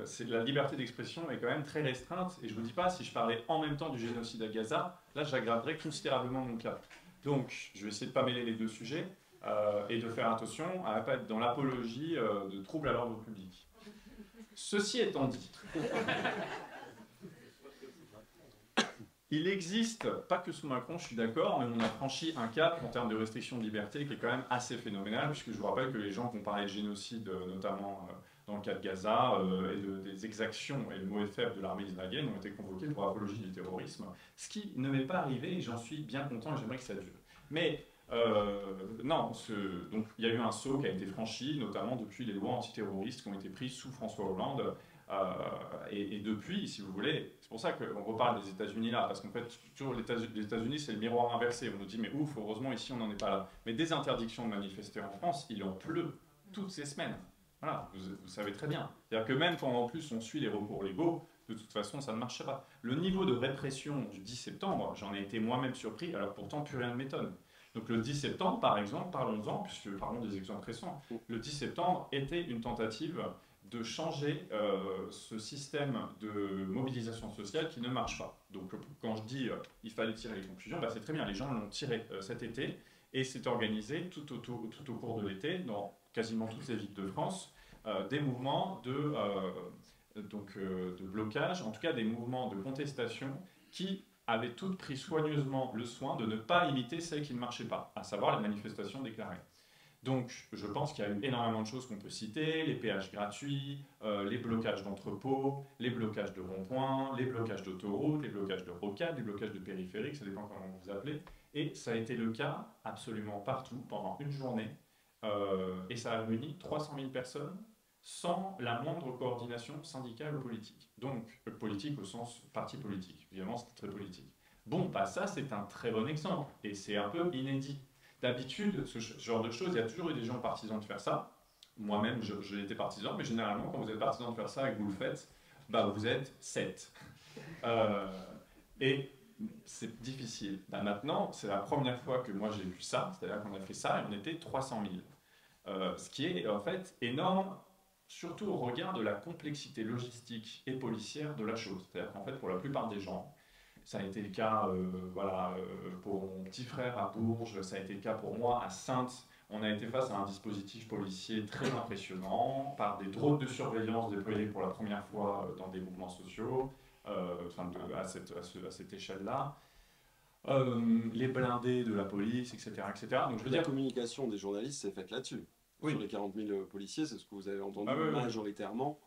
Speaker 1: C'est la liberté d'expression est quand même très restreinte. Et je vous dis pas, si je parlais en même temps du génocide à Gaza, là, j'aggraverais considérablement mon cas. Donc, je vais essayer de ne pas mêler les deux sujets et de faire attention à ne pas être dans l'apologie de troubles à l'ordre public. Ceci étant dit, il existe, pas que sous Macron, je suis d'accord, mais on a franchi un cap en termes de restriction de liberté qui est quand même assez phénoménal, puisque je vous rappelle que les gens qui ont parlé de génocide, notamment dans le cas de Gaza, des exactions et le mot est faible de l'armée israélienne, ont été convoqués pour apologie du terrorisme, ce qui ne m'est pas arrivé et j'en suis bien content et j'aimerais que ça dure. Mais non, donc il y a eu un saut qui a été franchi, notamment depuis les lois antiterroristes qui ont été prises sous François Hollande. Et depuis, si vous voulez, c'est pour ça qu'on reparle des États-Unis là, parce qu'en fait, toujours les États-Unis, c'est le miroir inversé. On nous dit, mais ouf, heureusement, ici, on n'en est pas là. Mais des interdictions de manifester en France, il en pleut toutes ces semaines. Voilà, vous savez très bien. C'est-à-dire que même quand en plus on suit les recours légaux, de toute façon, ça ne marche pas. Le niveau de répression du 10 septembre, j'en ai été moi-même surpris, alors pourtant, plus rien ne m'étonne. Donc le 10 septembre, par exemple, parlons-en, puisque parlons des exemples récents, le 10 septembre était une tentative de changer ce système de mobilisation sociale qui ne marche pas. Donc quand je dis il fallait tirer les conclusions, bah, c'est très bien, les gens l'ont tiré cet été et c'est organisé tout au cours de l'été dans quasiment toutes les villes de France, des mouvements de blocage, en tout cas des mouvements de contestation qui avaient toutes pris soigneusement le soin de ne pas imiter celles qui ne marchaient pas, à savoir les manifestations déclarées. Donc, je pense qu'il y a eu énormément de choses qu'on peut citer, les péages gratuits, les blocages d'entrepôts, les blocages de ronds-points, les blocages d'autoroutes, les blocages de rocades, les blocages de périphériques, ça dépend comment vous appelez. Et ça a été le cas absolument partout pendant une journée. Et ça a réuni 300 000 personnes sans la moindre coordination syndicale ou politique. Donc, politique au sens parti politique. Évidemment, c'était très politique. Bon, bah ça, c'est un très bon exemple. Et c'est un peu inédit. D'habitude, ce genre de choses, il y a toujours eu des gens partisans de faire ça. Moi-même, je l'étais partisan, mais généralement, quand vous êtes partisan de faire ça et que vous le faites, bah, vous êtes 7. Et c'est difficile. Bah, maintenant, c'est la première fois que moi j'ai vu ça, c'est-à-dire qu'on a fait ça et on était 300 000. Ce qui est en fait énorme, surtout au regard de la complexité logistique et policière de la chose. C'est-à-dire qu'en fait, pour la plupart des gens, ça a été le cas pour mon petit frère à Bourges, ça a été le cas pour moi à Saintes. On a été face à un dispositif policier très impressionnant, par des drones de surveillance déployés pour la première fois dans des mouvements sociaux, à cette échelle-là. Les blindés de la police, etc. etc. Donc, je veux
Speaker 2: la
Speaker 1: dire...
Speaker 2: communication des journalistes s'est faite là-dessus. Oui. Sur les 40 000 policiers, c'est ce que vous avez entendu majoritairement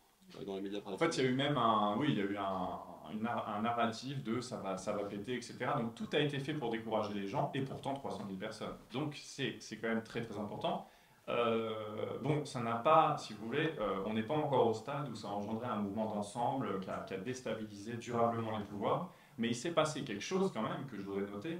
Speaker 2: dans les médias traditionnels.
Speaker 1: En fait, il y a eu même un narratif de ça va péter, etc. Donc tout a été fait pour décourager les gens, et pourtant 300 000 personnes. Donc c'est quand même très très important. Bon, ça n'a pas, si vous voulez, on n'est pas encore au stade où ça a engendré un mouvement d'ensemble qui a déstabilisé durablement les pouvoirs, mais il s'est passé quelque chose quand même que je voudrais noter.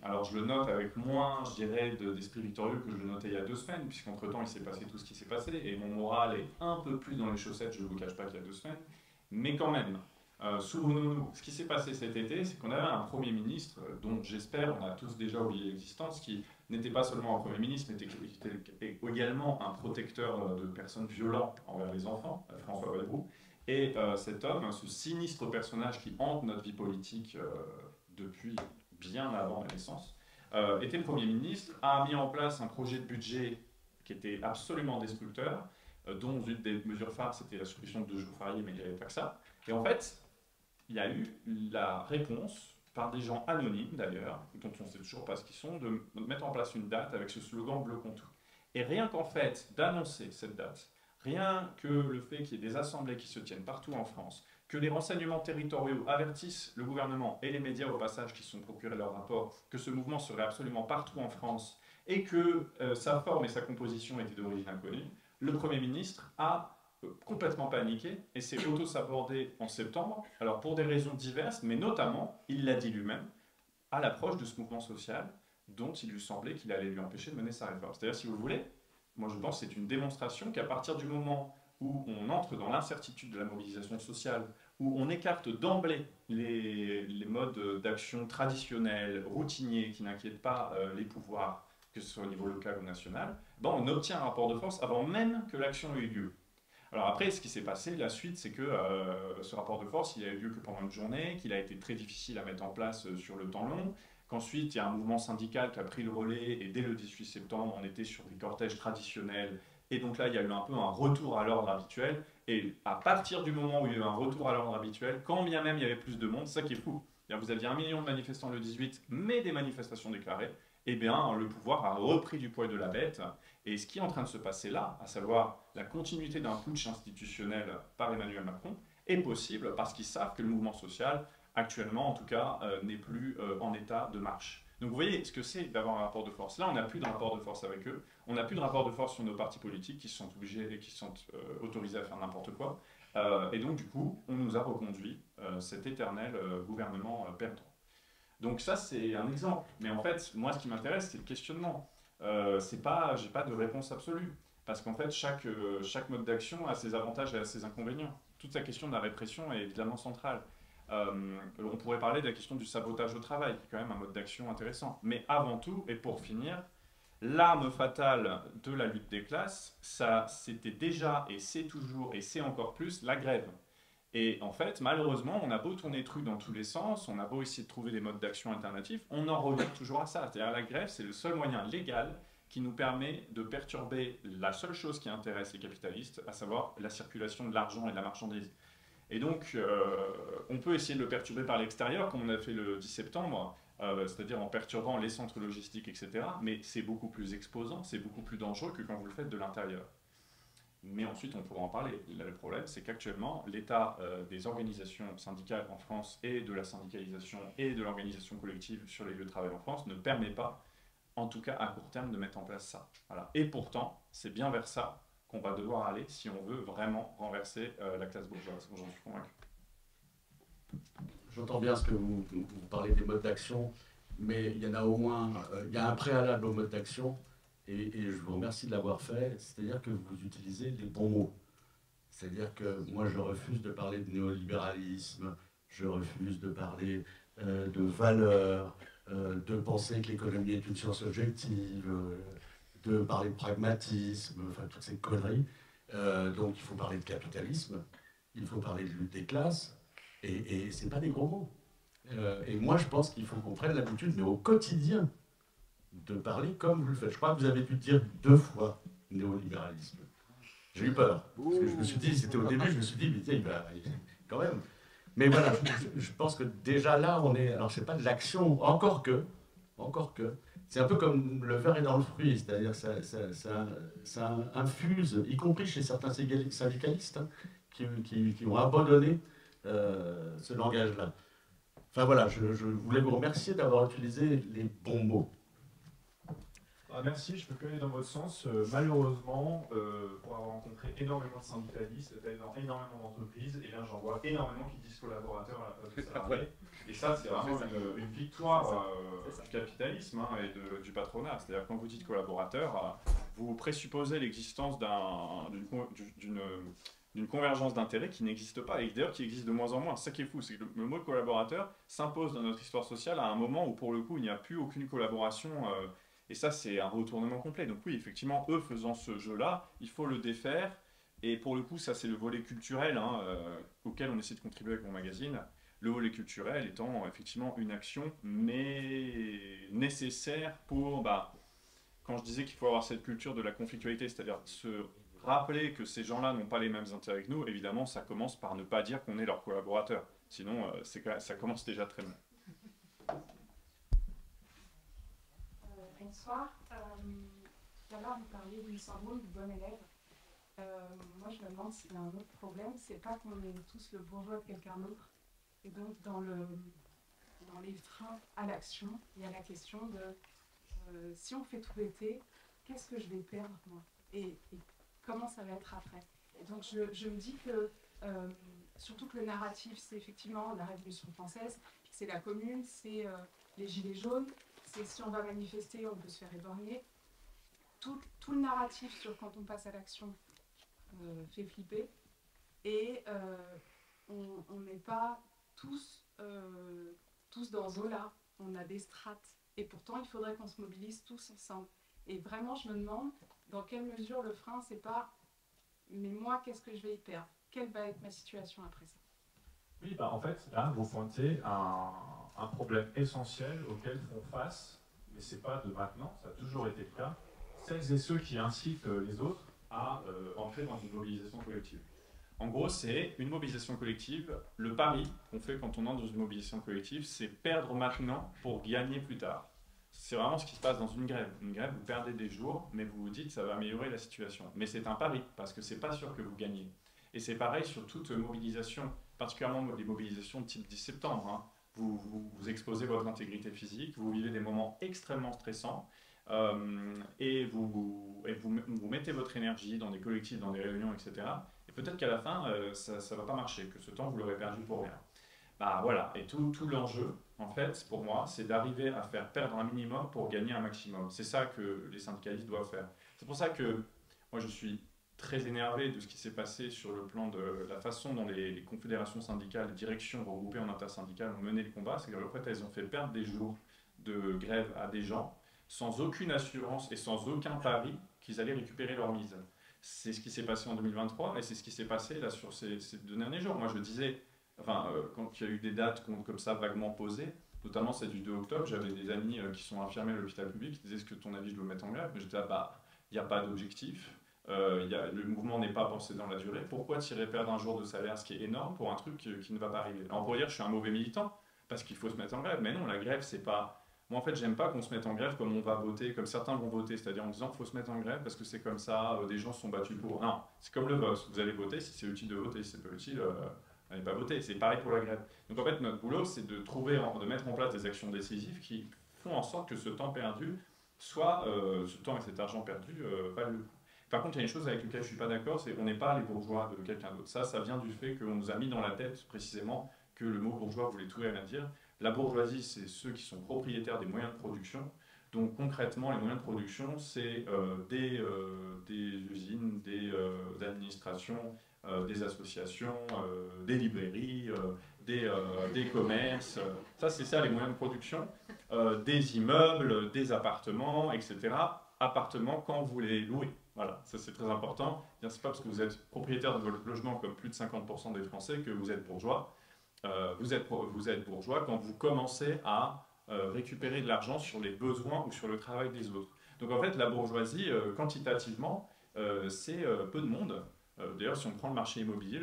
Speaker 1: Alors je le note avec moins, je dirais, d'esprit victorieux que je le notais il y a 2 semaines, puisqu'entre-temps il s'est passé tout ce qui s'est passé, et mon moral est un peu plus dans les chaussettes, je ne vous cache pas qu'il y a 2 semaines, mais quand même, souvenons-nous, ce qui s'est passé cet été, c'est qu'on avait un Premier ministre, dont j'espère on a tous déjà oublié l'existence, qui n'était pas seulement un Premier ministre, mais était également un protecteur de personnes violentes envers les enfants, François Bayrou, et cet homme, ce sinistre personnage qui hante notre vie politique depuis bien avant ma naissance, était le Premier ministre, a mis en place un projet de budget qui était absolument destructeur, dont une des mesures phares, c'était la suppression de 2 jours fériés, mais il n'y avait pas que ça. Et en fait, il y a eu la réponse, par des gens anonymes d'ailleurs, dont on ne sait toujours pas ce qu'ils sont, de mettre en place une date avec ce slogan « Bloquons tout ». Et rien qu'en fait d'annoncer cette date, rien que le fait qu'il y ait des assemblées qui se tiennent partout en France, que les renseignements territoriaux avertissent le gouvernement et les médias au passage qui se sont procurés leur rapport, que ce mouvement serait absolument partout en France et que sa forme et sa composition étaient d'origine inconnue, le Premier ministre a complètement paniqué et s'est auto-sabordé en septembre, alors pour des raisons diverses, mais notamment, il l'a dit lui-même, à l'approche de ce mouvement social, dont il lui semblait qu'il allait lui empêcher de mener sa réforme. C'est-à-dire, si vous voulez, moi je pense que c'est une démonstration qu'à partir du moment où on entre dans l'incertitude de la mobilisation sociale, où on écarte d'emblée les modes d'action traditionnels, routiniers, qui n'inquiètent pas les pouvoirs, que ce soit au niveau local ou national, ben on obtient un rapport de force avant même que l'action ait eu lieu. Alors après, ce qui s'est passé, la suite, c'est que ce rapport de force, il a eu lieu que pendant une journée, qu'il a été très difficile à mettre en place sur le temps long, qu'ensuite il y a un mouvement syndical qui a pris le relais, et dès le 18 septembre, on était sur des cortèges traditionnels, et donc là, il y a eu un peu un retour à l'ordre habituel, et à partir du moment où il y a eu un retour à l'ordre habituel, quand bien même il y avait plus de monde, c'est ça qui est fou. Vous aviez 1 million de manifestants le 18, mais des manifestations déclarées, eh bien, le pouvoir a repris du poil de la bête. Et ce qui est en train de se passer là, à savoir la continuité d'un putsch institutionnel par Emmanuel Macron, est possible parce qu'ils savent que le mouvement social, actuellement en tout cas, n'est plus en état de marche. Donc vous voyez ce que c'est d'avoir un rapport de force. Là, on n'a plus de rapport de force avec eux, on n'a plus de rapport de force sur nos partis politiques qui sont obligés et qui sont autorisés à faire n'importe quoi. Et donc du coup, on nous a reconduit cet éternel gouvernement perdant. Donc ça, c'est un exemple. Mais en fait, moi, ce qui m'intéresse, c'est le questionnement. J'ai pas de réponse absolue. Parce qu'en fait, chaque mode d'action a ses avantages et a ses inconvénients. Toute la question de la répression est évidemment centrale. On pourrait parler de la question du sabotage au travail, qui est quand même un mode d'action intéressant. Mais avant tout, et pour finir, l'arme fatale de la lutte des classes, ça, c'était déjà, et c'est toujours, et c'est encore plus, la grève. Et en fait, malheureusement, on a beau tourner le truc dans tous les sens, on a beau essayer de trouver des modes d'action alternatifs, on en revient toujours à ça. C'est-à-dire la grève, c'est le seul moyen légal qui nous permet de perturber la seule chose qui intéresse les capitalistes, à savoir la circulation de l'argent et de la marchandise. Et donc, on peut essayer de le perturber par l'extérieur, comme on a fait le 10 septembre, c'est-à-dire en perturbant les centres logistiques, etc. Mais c'est beaucoup plus exposant, c'est beaucoup plus dangereux que quand vous le faites de l'intérieur. Mais ensuite, on pourra en parler. Le problème, c'est qu'actuellement, l'état des organisations syndicales en France et de la syndicalisation et de l'organisation collective sur les lieux de travail en France ne permet pas, en tout cas à court terme, de mettre en place ça. Voilà. Et pourtant, c'est bien vers ça qu'on va devoir aller si on veut vraiment renverser la classe bourgeoise. J'en suis convaincu.
Speaker 3: J'entends bien ce que vous parlez des modes d'action, mais il y en a au moins, il y a un préalable au mode d'action. Et je vous remercie de l'avoir fait, c'est-à-dire que vous utilisez les bons mots. C'est-à-dire que moi, je refuse de parler de néolibéralisme, je refuse de parler de valeurs, de penser que l'économie est une science objective, de parler de pragmatisme, enfin toutes ces conneries. Donc il faut parler de capitalisme, il faut parler de lutte des classes, et ce n'est pas des gros mots. Et moi, je pense qu'il faut qu'on prenne l'habitude, mais au quotidien, de parler comme vous le faites. Je crois que vous avez dû dire 2 fois néolibéralisme. J'ai eu peur. Parce que je me suis dit, c'était au début, je me suis dit, mais tiens, il va quand même. Mais voilà, je pense que déjà là, on est. Alors, c'est pas de l'action, encore que. C'est un peu comme le verre est dans le fruit, c'est-à-dire ça infuse, y compris chez certains syndicalistes hein, qui ont abandonné ce langage-là. Enfin voilà, je voulais vous remercier d'avoir utilisé les bons mots.
Speaker 1: Ah, merci, je peux que aller dans votre sens. Malheureusement, pour avoir rencontré énormément de syndicalistes, dans énormément d'entreprises, et là j'en vois énormément qui disent collaborateurs à la place de salariés. Et ça, c'est vraiment une victoire du capitalisme hein, et du patronat. C'est-à-dire quand vous dites collaborateur, vous présupposez l'existence d'une convergence d'intérêts qui n'existe pas, et d'ailleurs qui existe de moins en moins. C'est ça qui est fou, c'est que le mot collaborateur s'impose dans notre histoire sociale à un moment où pour le coup il n'y a plus aucune collaboration. Et ça, c'est un retournement complet. Donc oui, effectivement, eux faisant ce jeu-là, il faut le défaire. Et pour le coup, ça, c'est le volet culturel hein, auquel on essaie de contribuer avec mon magazine. Le volet culturel étant effectivement une action, mais nécessaire pour... quand je disais qu'il faut avoir cette culture de la conflictualité, c'est-à-dire se rappeler que ces gens-là n'ont pas les mêmes intérêts que nous, évidemment, ça commence par ne pas dire qu'on est leur collaborateur. Sinon, ça commence déjà très mal.
Speaker 4: Bonsoir. Tout à l'heure, vous parliez du syndrome du bon élève. Moi, je me demande s'il y a un autre problème. C'est pas qu'on est tous le bourgeois de quelqu'un d'autre. Et donc, dans les freins à l'action, il y a la question de si on fait tout l'été, qu'est-ce que je vais perdre, moi et comment ça va être après. Et donc, je me dis que, surtout que le narratif, c'est effectivement la Révolution française, c'est la Commune, c'est les Gilets jaunes, c'est si on va manifester, on peut se faire éborgner. Tout le narratif sur quand on passe à l'action fait flipper. Et on n'est pas tous dans ce lot-là. On a des strates. Et pourtant, il faudrait qu'on se mobilise tous ensemble. Et vraiment, je me demande dans quelle mesure le frein, c'est pas « mais moi, qu'est-ce que je vais y perdre? Quelle va être ma situation après ça ?»
Speaker 5: Oui, bah en fait, là, vous pointez un problème essentiel auquel font face, mais ce n'est pas de maintenant, ça a toujours été le cas, celles et ceux qui incitent les autres à entrer dans une mobilisation collective. En gros, c'est une mobilisation collective. Le pari qu'on fait quand on entre dans une mobilisation collective, c'est perdre maintenant pour gagner plus tard. C'est vraiment ce qui se passe dans une grève. Une grève, vous perdez des jours, mais vous vous dites que ça va améliorer la situation. Mais c'est un pari, parce que c'est pas sûr que vous gagnez. Et c'est pareil sur toute mobilisation, particulièrement les mobilisations de type 10 septembre. Hein. Vous exposez votre intégrité physique, vous vivez des moments extrêmement stressants, et vous mettez votre énergie dans des collectifs, dans des réunions, etc. Et peut-être qu'à la fin, ça ne va pas marcher, que ce temps, vous l'aurez perdu pour rien. Bah voilà, et tout l'enjeu, en fait, pour moi, c'est d'arriver à faire perdre un minimum pour gagner un maximum. C'est ça que les syndicalistes doivent faire. C'est pour ça que moi, je suis très énervé de ce qui s'est passé sur le plan de la façon dont les confédérations syndicales, les directions regroupées en intersyndicales ont mené le combat. C'est qu'en fait, elles ont fait perdre des jours de grève à des gens sans aucune assurance et sans aucun pari qu'ils allaient récupérer leur mise. C'est ce qui s'est passé en 2023 et c'est ce qui s'est passé là sur ces 2 derniers jours. Moi, je disais, quand il y a eu des dates comme ça vaguement posées, notamment celle du 2 octobre, j'avais des amis qui sont infirmiers à l'hôpital public qui disaient « Est-ce que ton avis, je dois mettre en grève ?» Mais j'étais là, il n'y a pas d'objectif, le mouvement n'est pas pensé dans la durée. Pourquoi tirer perdre un jour de salaire, ce qui est énorme, pour un truc qui ne va pas arriver? Alors on pourrait dire que je suis un mauvais militant, parce qu'il faut se mettre en grève, mais non, la grève, c'est pas... Moi, en fait, j'aime pas qu'on se mette en grève comme on va voter, comme certains vont voter, c'est-à-dire en disant qu'il faut se mettre en grève parce que c'est comme ça, des gens se sont battus pour. Non, c'est comme le vote. Vous allez voter si c'est utile de voter, si c'est pas utile, n'allez pas voter. C'est pareil pour la grève. Donc en fait, notre boulot, c'est de mettre en place des actions décisives qui font en sorte que ce temps perdu, ce temps et cet argent perdu, valent le coup. Par contre, il y a une chose avec laquelle je suis pas d'accord, c'est qu'on n'est pas les bourgeois de quelqu'un d'autre. Ça vient du fait qu'on nous a mis dans la tête précisément que le mot bourgeois voulait tout et rien dire. La bourgeoisie, c'est ceux qui sont propriétaires des moyens de production. Donc concrètement, les moyens de production, c'est des usines, des administrations, des associations, des librairies, des commerces. Ça, c'est ça les moyens de production. Des immeubles, des appartements, etc. Appartements quand vous les louez. Voilà, ça c'est très important. C'est pas parce que vous êtes propriétaire de votre logement comme plus de 50% des Français que vous êtes bourgeois. Vous êtes bourgeois quand vous commencez à récupérer de l'argent sur les besoins ou sur le travail des autres. Donc en fait, la bourgeoisie, quantitativement, c'est peu de monde. D'ailleurs, si on prend le marché immobilier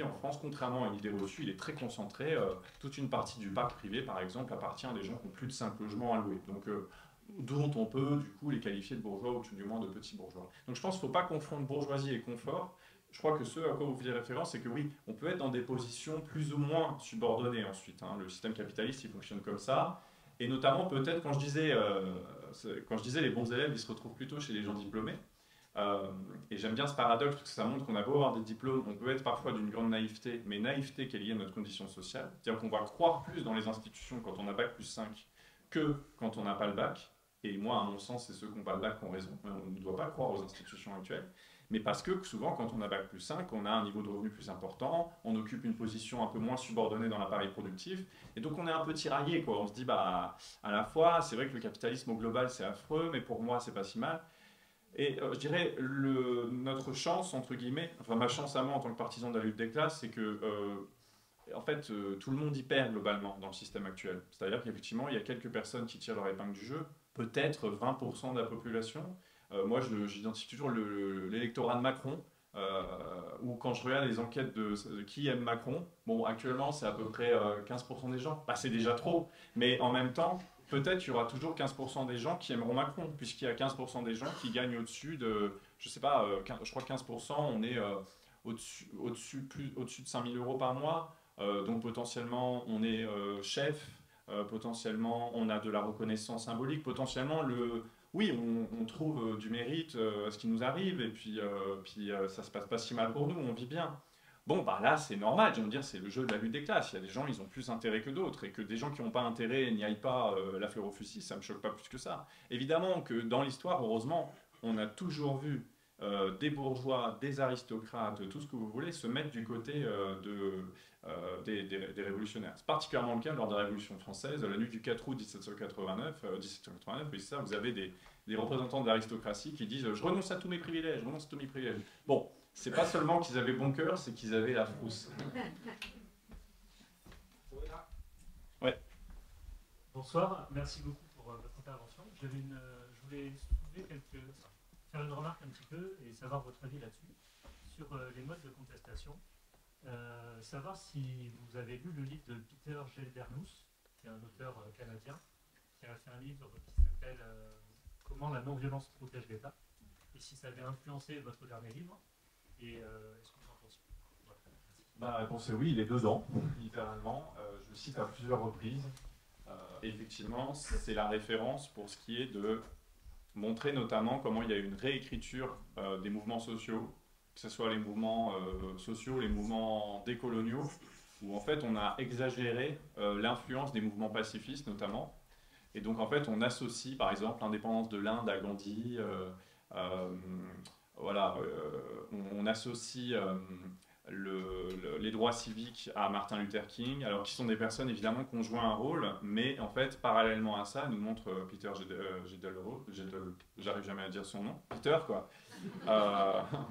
Speaker 5: en France, contrairement à une idée reçue, il est très concentré. Toute une partie du parc privé, par exemple, appartient à des gens qui ont plus de 5 logements à louer. Donc, dont on peut, du coup, les qualifier de bourgeois ou du moins de petits bourgeois. Donc je pense qu'il ne faut pas confondre bourgeoisie et confort. Je crois que ce à quoi vous faisiez référence, c'est que oui, on peut être dans des positions plus ou moins subordonnées ensuite. Hein. Le système capitaliste, il fonctionne comme ça. Et notamment, peut-être, quand je disais les bons élèves, ils se retrouvent plutôt chez les gens diplômés. Et j'aime bien ce paradoxe, parce que ça montre qu'on a beau avoir des diplômes, on peut être parfois d'une grande naïveté, mais naïveté qui est liée à notre condition sociale. C'est-à-dire qu'on va croire plus dans les institutions quand on a bac plus 5 que quand on n'a pas le bac. Et moi, à mon sens, c'est ceux qui n'ont pas le bac qui ont raison. On ne doit pas croire aux institutions actuelles. Mais parce que souvent, quand on a bac plus 5, on a un niveau de revenu plus important, on occupe une position un peu moins subordonnée dans l'appareil productif, et donc on est un peu tiraillé, quoi. On se dit, à la fois, c'est vrai que le capitalisme au global, c'est affreux, mais pour moi, c'est pas si mal. Et je dirais, notre chance, entre guillemets, enfin ma chance à moi en tant que partisan de la lutte des classes, c'est que, en fait, tout le monde y perd globalement dans le système actuel. C'est-à-dire qu'effectivement, il y a quelques personnes qui tirent leur épingle du jeu, peut-être 20% de la population. Moi, j'identifie toujours l'électorat de Macron, où quand je regarde les enquêtes de qui aime Macron, bon, actuellement, c'est à peu près 15% des gens. C'est déjà trop, mais en même temps, peut-être qu'il y aura toujours 15% des gens qui aimeront Macron, puisqu'il y a 15% des gens qui gagnent au-dessus de, je sais pas, je crois 15%, on est au-dessus de 5 000 € par mois, donc potentiellement, on est chef, potentiellement, on a de la reconnaissance symbolique, potentiellement, oui, on trouve du mérite à ce qui nous arrive, et puis ça se passe pas si mal pour nous, on vit bien.
Speaker 1: Bon, bah là, c'est normal, j'ai envie de dire, c'est le jeu de la lutte des classes. Il y a des gens, ils ont plus intérêt que d'autres, et que des gens qui n'ont pas intérêt n'y aillent pas la fleur au fusil, ça me choque pas plus que ça. Évidemment que dans l'histoire, heureusement, on a toujours vu des bourgeois, des aristocrates, tout ce que vous voulez, se mettre du côté des révolutionnaires. C'est particulièrement le cas lors de la Révolution française, la nuit du 4 août 1789, oui, c'est ça, vous avez des représentants de l'aristocratie qui disent « je renonce à tous mes privilèges, je renonce à tous mes privilèges ». Bon, c'est pas seulement qu'ils avaient bon cœur, c'est qu'ils avaient la frousse. Ouais.
Speaker 6: Bonsoir, merci beaucoup pour votre intervention. Je voulais faire une remarque un petit peu et savoir votre avis là-dessus, sur les modes de contestation. Savoir si vous avez lu le livre de Peter Gelderloos, qui est un auteur canadien, qui a fait un livre qui s'appelle Comment la non-violence protège l'État, et si ça avait influencé votre dernier livre. Et est-ce que vous en pensez? Voilà.
Speaker 5: La réponse est oui, il est dedans, littéralement. Je le cite à plusieurs reprises.
Speaker 1: Effectivement, c'est la référence pour ce qui est de montrer notamment comment il y a une réécriture des mouvements sociaux, que ce soit les mouvements sociaux, les mouvements décoloniaux, où en fait on a exagéré l'influence des mouvements pacifistes notamment. Et donc en fait on associe par exemple l'indépendance de l'Inde à Gandhi, on associe les droits civiques à Martin Luther King, alors qui sont des personnes évidemment qui ont joué un rôle, mais en fait parallèlement à ça, nous montre Peter j'arrive jamais à dire son nom, Peter quoi,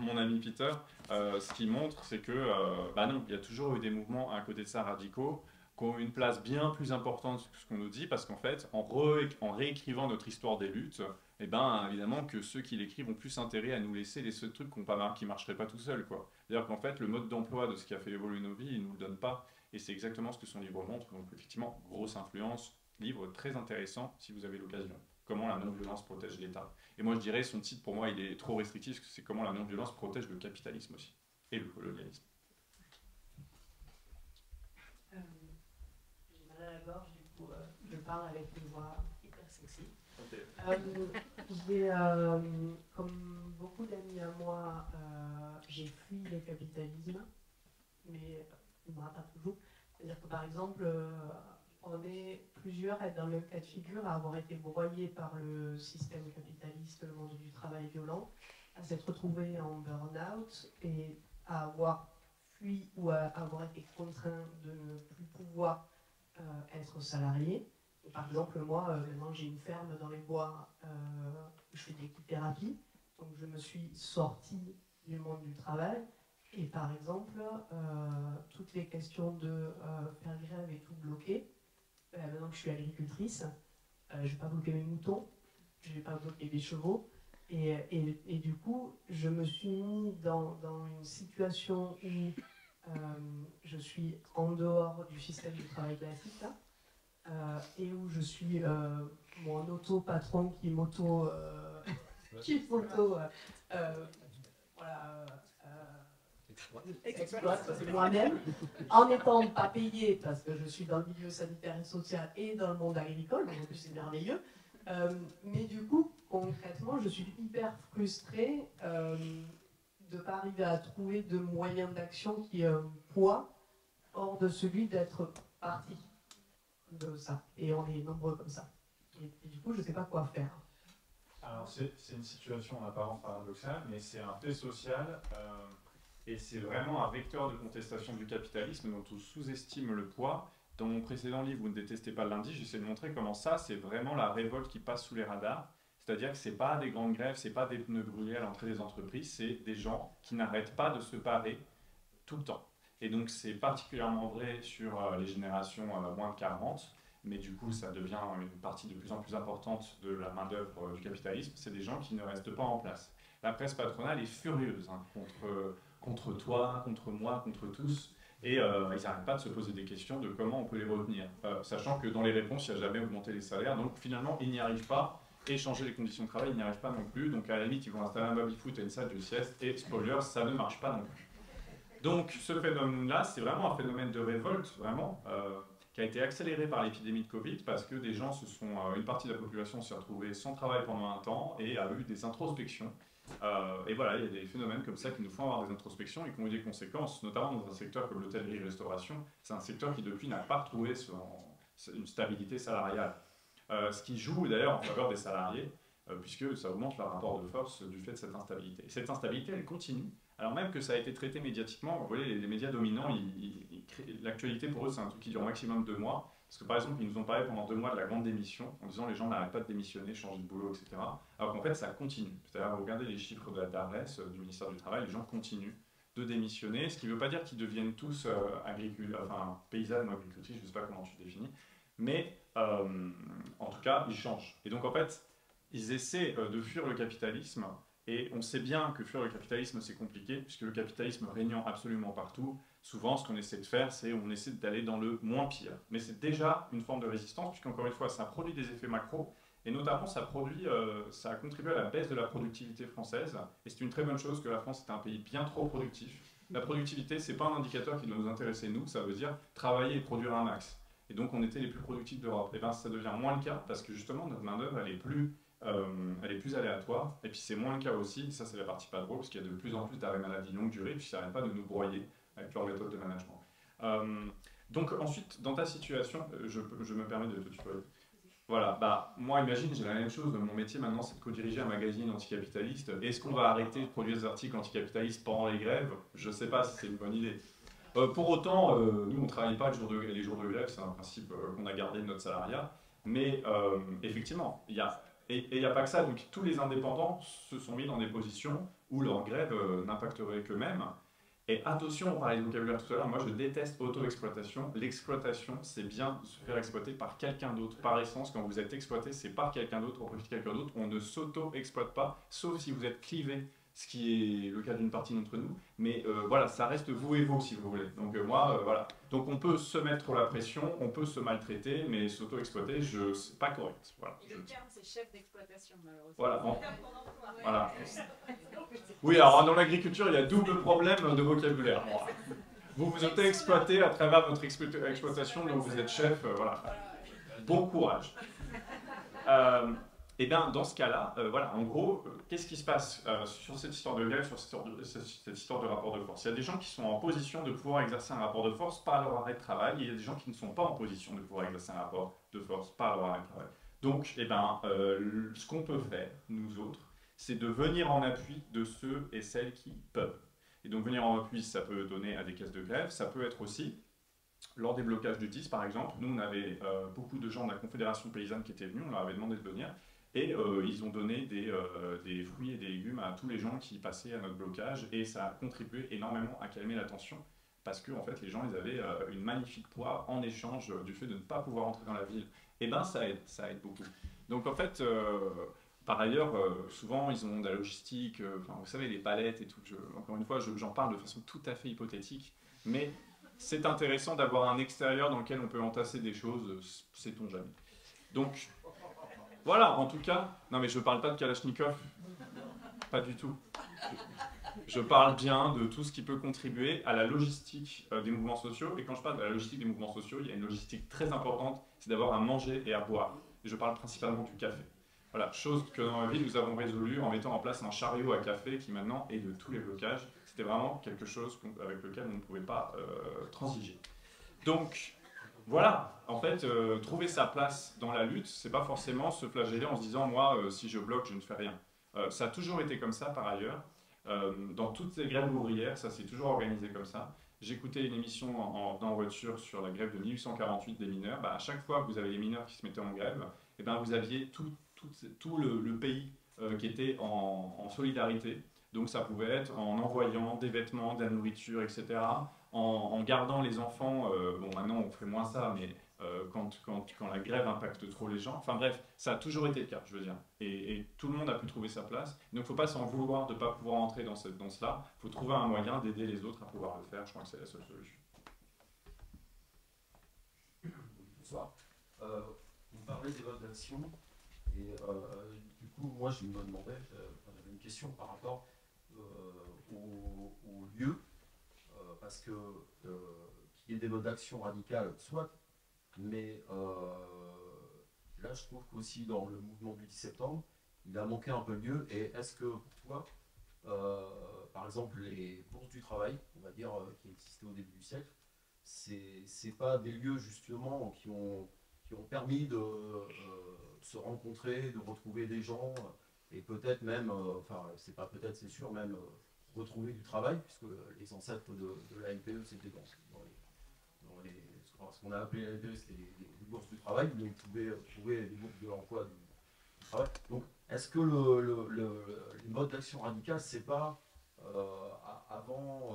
Speaker 1: mon ami Peter, ce qu'il montre c'est que non, il y a toujours eu des mouvements à côté de ça radicaux, qui ont une place bien plus importante que ce qu'on nous dit, parce qu'en fait, en réécrivant notre histoire des luttes, eh ben, évidemment que ceux qui l'écrivent ont plus intérêt à nous laisser les seuls trucs qui ne marcheraient pas tout seuls, quoi. C'est-à-dire qu'en fait, le mode d'emploi de ce qui a fait évoluer nos vies, il ne nous le donne pas, et c'est exactement ce que son livre montre, donc effectivement, grosse influence, livre très intéressant, si vous avez l'occasion. Comment la non-violence protège l'État. Et moi, je dirais, son titre, pour moi, il est trop restrictif, parce que c'est comment la non-violence protège le capitalisme aussi, et le colonialisme.
Speaker 7: À la gorge, du coup, je parle avec une voix hyper sexy.
Speaker 1: Okay.
Speaker 7: Comme beaucoup d'amis à moi, j'ai fui le capitalisme, mais il ne me rattrape toujours. C'est-à-dire que par exemple, on est plusieurs à être dans le cas de figure à avoir été broyés par le système capitaliste, le monde du travail violent, à s'être retrouvés en burn-out et à avoir fui ou à avoir été contraint de ne plus pouvoir être salarié. Et par exemple, moi, maintenant j'ai une ferme dans les bois, je fais de l'équithérapie, donc je me suis sortie du monde du travail. Et par exemple, toutes les questions de faire grève et tout bloquer, maintenant que je suis agricultrice, je ne vais pas bloquer mes moutons, je ne vais pas bloquer les chevaux. Et du coup, je me suis mis dans une situation où je suis en dehors du système du travail classique, là, et où je suis mon auto-patron qui m'auto... exploite moi-même, en n'étant pas payée, parce que je suis dans le milieu sanitaire et social et dans le monde agricole, donc en plus c'est merveilleux. Mais du coup, concrètement, je suis hyper frustrée de ne pas arriver à trouver de moyens d'action qui aient un poids hors de celui d'être partie de ça. Et on est nombreux comme ça. Et du coup, je ne sais pas quoi faire.
Speaker 5: Alors, c'est une situation en apparence paradoxale, mais c'est un fait social et c'est vraiment un vecteur de contestation du capitalisme dont on sous-estime le poids. Dans mon précédent livre, Vous ne détestez pas le lundi, j'essaie de montrer comment ça, c'est vraiment la révolte qui passe sous les radars. C'est-à-dire que ce n'est pas des grandes grèves, ce n'est pas des pneus brûlés à l'entrée des entreprises, c'est des gens qui n'arrêtent pas de se parer tout le temps. Et donc c'est particulièrement vrai sur les générations moins de 40, mais du coup ça devient une partie de plus en plus importante de la main-d'œuvre du capitalisme, c'est des gens qui ne restent pas en place. La presse patronale est furieuse contre toi, contre moi, contre tous, et ils n'arrêtent pas de se poser des questions de comment on peut les retenir, sachant que dans les réponses, il n'y a jamais augmenté les salaires, donc finalement ils n'y arrivent pas, et changer les conditions de travail, ils n'y arrivent pas non plus, donc à la limite ils vont installer un baby-foot et une salle de sieste, et spoiler, ça ne marche pas non plus. Donc ce phénomène-là, c'est vraiment un phénomène de révolte, vraiment, qui a été accéléré par l'épidémie de Covid, parce que des gens une partie de la population s'est retrouvée sans travail pendant un temps, et a eu des introspections,
Speaker 1: Et voilà, il y a des phénomènes comme ça qui nous font avoir des introspections et qui ont eu des conséquences, notamment dans un secteur comme l'hôtellerie-restauration. C'est un secteur qui, depuis, n'a pas retrouvé une stabilité salariale. Ce qui joue d'ailleurs en faveur des salariés, puisque ça augmente leur rapport de force du fait de cette instabilité. Et cette instabilité, elle continue, alors même que ça a été traité médiatiquement. Vous voyez, les médias dominants, l'actualité pour eux, c'est un truc qui dure au maximum 2 mois. Parce que par exemple, ils nous ont parlé pendant 2 mois de la grande démission, en disant les gens n'arrêtent pas de démissionner, changer de boulot, etc. Alors qu'en fait, ça continue. C'est-à-dire, regardez les chiffres de la DARES, du ministère du Travail, les gens continuent de démissionner, ce qui ne veut pas dire qu'ils deviennent tous paysannes ou agricultrices, je ne sais pas comment tu définis, mais en tout cas, ils changent. Et donc en fait, ils essaient de fuir le capitalisme, et on sait bien que fuir le capitalisme, c'est compliqué, puisque le capitalisme régnant absolument partout, souvent, ce qu'on essaie de faire, c'est on essaie d'aller dans le moins pire. Mais c'est déjà une forme de résistance, puisqu'encore une fois, ça produit des effets macro, et notamment, ça a contribué à la baisse de la productivité française, et c'est une très bonne chose que la France est un pays bien trop productif. La productivité, c'est pas un indicateur qui doit nous intéresser, nous, ça veut dire travailler et produire un max. Et donc, on était les plus productifs d'Europe. Et bien, ça devient moins le cas, parce que justement, notre main-d'œuvre, elle est plus aléatoire, et puis c'est moins le cas aussi, ça c'est la partie pas drôle, parce qu'il y a de plus en plus d'arrêts maladie longue durée, puis ça n'arrête pas de nous broyer avec leur méthode de management. Donc ensuite, dans ta situation, je me permets de te tutoyer. Voilà, bah moi imagine, j'ai la même chose, mon métier maintenant c'est de co-diriger un magazine anticapitaliste. Est-ce qu'on va arrêter de produire des articles anticapitalistes pendant les grèves? Je ne sais pas si c'est une bonne idée. Pour autant, nous on ne travaille pas les jours de grève, c'est un principe qu'on a gardé de notre salariat, mais effectivement, il y a pas que ça, donc tous les indépendants se sont mis dans des positions où leur grève n'impacterait qu'eux-mêmes. Et attention, on parlait de vocabulaire tout à l'heure, moi je déteste auto-exploitation. L'exploitation, c'est bien de se faire exploiter par quelqu'un d'autre. Par essence, quand vous êtes exploité, c'est par quelqu'un d'autre, au profit de quelqu'un d'autre. On ne s'auto-exploite pas, sauf si vous êtes clivé, ce qui est le cas d'une partie d'entre nous. Mais voilà, ça reste vous et vous, si vous voulez. Donc voilà. Donc on peut se mettre la pression, on peut se maltraiter, mais s'auto-exploiter, c'est pas correct. Voilà.
Speaker 8: Et le terme, c'est chef d'exploitation, malheureusement.
Speaker 1: Voilà. Voilà. Oui, alors dans l'agriculture, il y a double problème de vocabulaire. Vous vous auto-exploitez à travers votre exploitation, donc vous êtes chef, voilà. Bon courage. Et bien, dans ce cas-là, voilà, en gros, qu'est-ce qui se passe sur cette histoire de grève, sur cette histoire de rapport de force? Il y a des gens qui sont en position de pouvoir exercer un rapport de force par leur arrêt de travail, et il y a des gens qui ne sont pas en position de pouvoir exercer un rapport de force par leur arrêt de travail. Donc, ce qu'on peut faire, nous autres, c'est de venir en appui de ceux et celles qui peuvent. Et donc, venir en appui, ça peut donner à des caisses de grève, ça peut être aussi, lors des blocages du 10, par exemple, nous, on avait beaucoup de gens de la Confédération paysanne qui étaient venus, on leur avait demandé de venir, et ils ont donné des fruits et des légumes à tous les gens qui passaient à notre blocage, et ça a contribué énormément à calmer la tension, parce que en fait, les gens ils avaient une magnifique poire en échange du fait de ne pas pouvoir entrer dans la ville. Et bien, ça aide beaucoup. Donc en fait, par ailleurs, souvent, ils ont de la logistique, vous savez, les palettes et tout. Encore une fois, j'en parle de façon tout à fait hypothétique, mais c'est intéressant d'avoir un extérieur dans lequel on peut entasser des choses, sait-on jamais. Donc, voilà, en tout cas, non mais je parle pas de Kalachnikov, pas du tout. Je parle bien de tout ce qui peut contribuer à la logistique des mouvements sociaux. Et quand je parle de la logistique des mouvements sociaux, il y a une logistique très importante, c'est d'avoir à manger et à boire. Et je parle principalement du café. Voilà, chose que dans ma vie, nous avons résolue en mettant en place un chariot à café qui maintenant est de tous les blocages. C'était vraiment quelque chose avec lequel on ne pouvait pas transiger. Donc, voilà, en fait, trouver sa place dans la lutte, c'est pas forcément se flageller en se disant, moi, si je bloque, je ne fais rien. Ça a toujours été comme ça, par ailleurs. Dans toutes les grèves ouvrières, ça s'est toujours organisé comme ça. J'écoutais une émission en voiture sur la grève de 1848 des mineurs. À chaque fois que vous avez les mineurs qui se mettaient en grève, et vous aviez tout le pays qui était en solidarité. Donc ça pouvait être en envoyant des vêtements, de la nourriture, etc. En gardant les enfants, bon maintenant on fait moins ça, mais quand la grève impacte trop les gens, enfin bref, ça a toujours été le cas, je veux dire. Et tout le monde a pu trouver sa place. Donc il ne faut pas s'en vouloir de ne pas pouvoir entrer dans cela. Il faut trouver un moyen d'aider les autres à pouvoir le faire. Je crois que c'est la seule solution.
Speaker 3: Bonsoir. Vous parlez des modes d'action. Et du coup, moi, je me demandais, j'avais une question par rapport au lieu, parce que qu'il y ait des modes d'action radicales, soit, mais là, je trouve qu'aussi dans le mouvement du 10 septembre, il a manqué un peu lieu. Et est-ce que pour toi, par exemple, les bourses du travail, on va dire, qui existaient au début du siècle, c'est pas des lieux justement qui ont permis de se rencontrer, de retrouver des gens, et peut-être même, enfin, c'est pas peut-être, c'est sûr, même retrouver du travail, puisque les ancêtres de la NPE, c'était dans les, ce qu'on a appelé la NPE, c'était les bourses du travail, où on pouvait trouver les bourses de l'emploi du travail. Donc, est-ce que les modes d'action radicale, c'est pas avant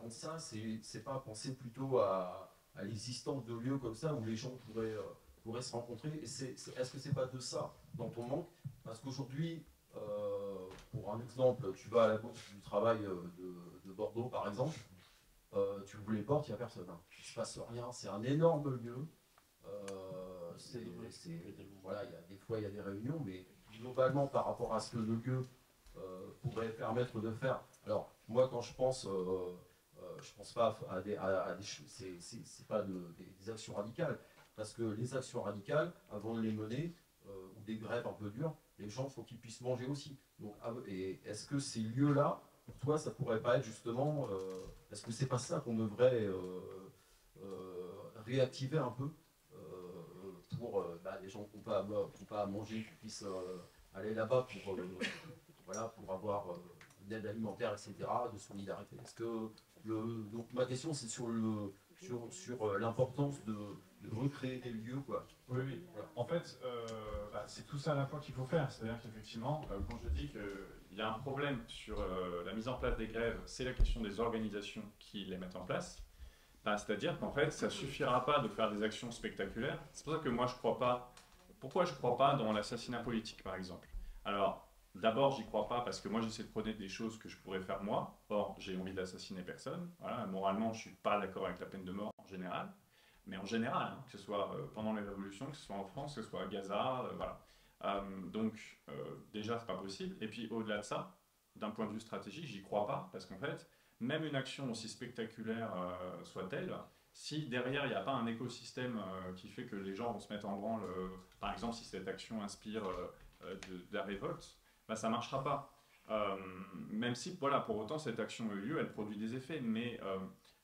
Speaker 3: ça, c'est pas penser plutôt à l'existence de lieux comme ça où les gens pourraient se rencontrer. Est-ce que c'est pas de ça dont on manque? Parce qu'aujourd'hui, pour un exemple, tu vas à la Bourse du Travail de Bordeaux, par exemple, tu ouvres les portes, il n'y a personne. Hein. Il ne se passe rien, c'est un énorme lieu. Voilà, des fois, il y a des réunions, mais globalement, par rapport à ce que le lieu pourrait permettre de faire. Alors, moi, quand je pense pas à des choses, c'est pas des actions radicales, parce que les actions radicales, avant de les mener, ou des grèves un peu dures, les gens, il faut qu'ils puissent manger aussi. Donc, et est-ce que ces lieux-là, pour toi, ça pourrait pas être justement, est-ce que c'est pas ça qu'on devrait réactiver un peu pour les gens qui n'ont pas à manger, qui puissent aller là-bas voilà, pour avoir une aide alimentaire, etc., de solidarité. Est-ce que donc ma question c'est sur l'importance de recréer des lieux, quoi.
Speaker 1: Oui, oui. Voilà. En fait, c'est tout ça à la fois qu'il faut faire. C'est-à-dire qu'effectivement, quand je dis qu'il y a un problème sur la mise en place des grèves, c'est la question des organisations qui les mettent en place. C'est-à-dire qu'en fait, ça ne suffira pas de faire des actions spectaculaires. C'est pour ça que moi, je crois pas. Pourquoi je ne crois pas dans l'assassinat politique, par exemple? Alors, d'abord, j'y crois pas parce que moi, j'essaie de prôner des choses que je pourrais faire moi. Or, j'ai envie d'assassiner personne. Voilà, moralement, je ne suis pas d'accord avec la peine de mort en général. Mais en général, hein, que ce soit pendant les révolutions, que ce soit en France, que ce soit à Gaza, voilà. Donc, déjà, c'est pas possible. Et puis, au-delà de ça, d'un point de vue stratégique, j'y crois pas parce qu'en fait, même une action aussi spectaculaire soit-elle, si derrière il n'y a pas un écosystème qui fait que les gens vont se mettre en branle, par exemple si cette action inspire de la révolte, ça ne marchera pas. Même si, voilà, pour autant cette action a eu lieu, elle produit des effets, mais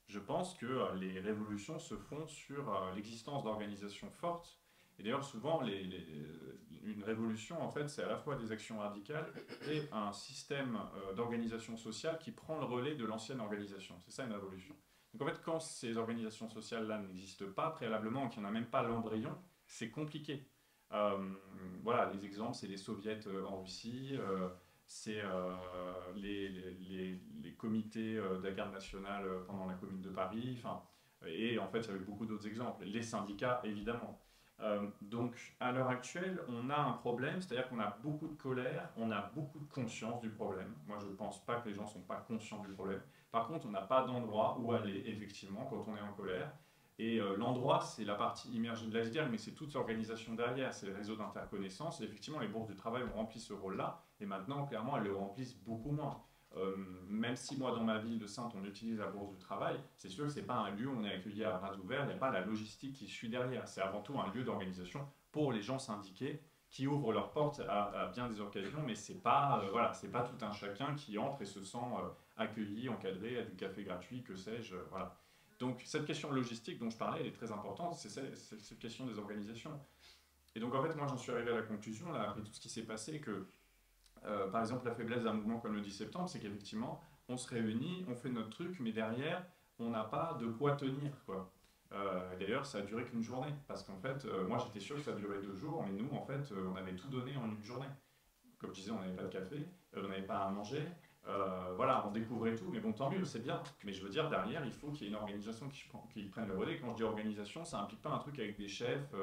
Speaker 1: je pense que les révolutions se font sur l'existence d'organisations fortes. Et d'ailleurs, souvent, une révolution, en fait, c'est à la fois des actions radicales et un système d'organisation sociale qui prend le relais de l'ancienne organisation. C'est ça une révolution. Donc en fait, quand ces organisations sociales-là n'existent pas préalablement, qu'il n'y en a même pas l'embryon, c'est compliqué. Voilà, les exemples, c'est les soviets en Russie, c'est les comités de la garde nationale pendant la Commune de Paris, et en fait, il y avait beaucoup d'autres exemples. Les syndicats, évidemment. Donc, à l'heure actuelle, on a un problème, c'est-à-dire qu'on a beaucoup de colère, on a beaucoup de conscience du problème. Moi, je ne pense pas que les gens ne sont pas conscients du problème. Par contre, on n'a pas d'endroit où aller, effectivement, quand on est en colère. Et l'endroit, c'est la partie immergée de l'iceberg, mais c'est toute l'organisation derrière, c'est le réseau d'interconnaissance. Et effectivement, les bourses du travail ont rempli ce rôle-là, et maintenant, clairement, elles le remplissent beaucoup moins. Même si moi, dans ma ville de Saintes, on utilise la bourse du travail, c'est sûr que ce n'est pas un lieu où on est accueilli à bras ouverts, il n'y a pas la logistique qui suit derrière. C'est avant tout un lieu d'organisation pour les gens syndiqués qui ouvrent leurs portes à bien des occasions, mais c'est pas, voilà, c'est pas tout un chacun qui entre et se sent accueilli, encadré, a du café gratuit, que sais-je, voilà. Donc cette question logistique dont je parlais, elle est très importante, c'est cette question des organisations. Et donc en fait, moi j'en suis arrivé à la conclusion, là, après tout ce qui s'est passé, que par exemple, la faiblesse d'un mouvement comme le 10 septembre, c'est qu'effectivement, on se réunit, on fait notre truc, mais derrière, on n'a pas de quoi tenir, quoi. D'ailleurs, ça a duré qu'une journée, parce qu'en fait, moi j'étais sûr que ça durait 2 jours, mais nous, en fait, on avait tout donné en une journée. Comme je disais, on n'avait pas de café, on n'avait pas à manger, voilà, on découvrait tout, mais bon, tant mieux, c'est bien. Mais je veux dire, derrière, il faut qu'il y ait une organisation qui prenne le relais. Quand je dis organisation, ça implique pas un truc avec des chefs,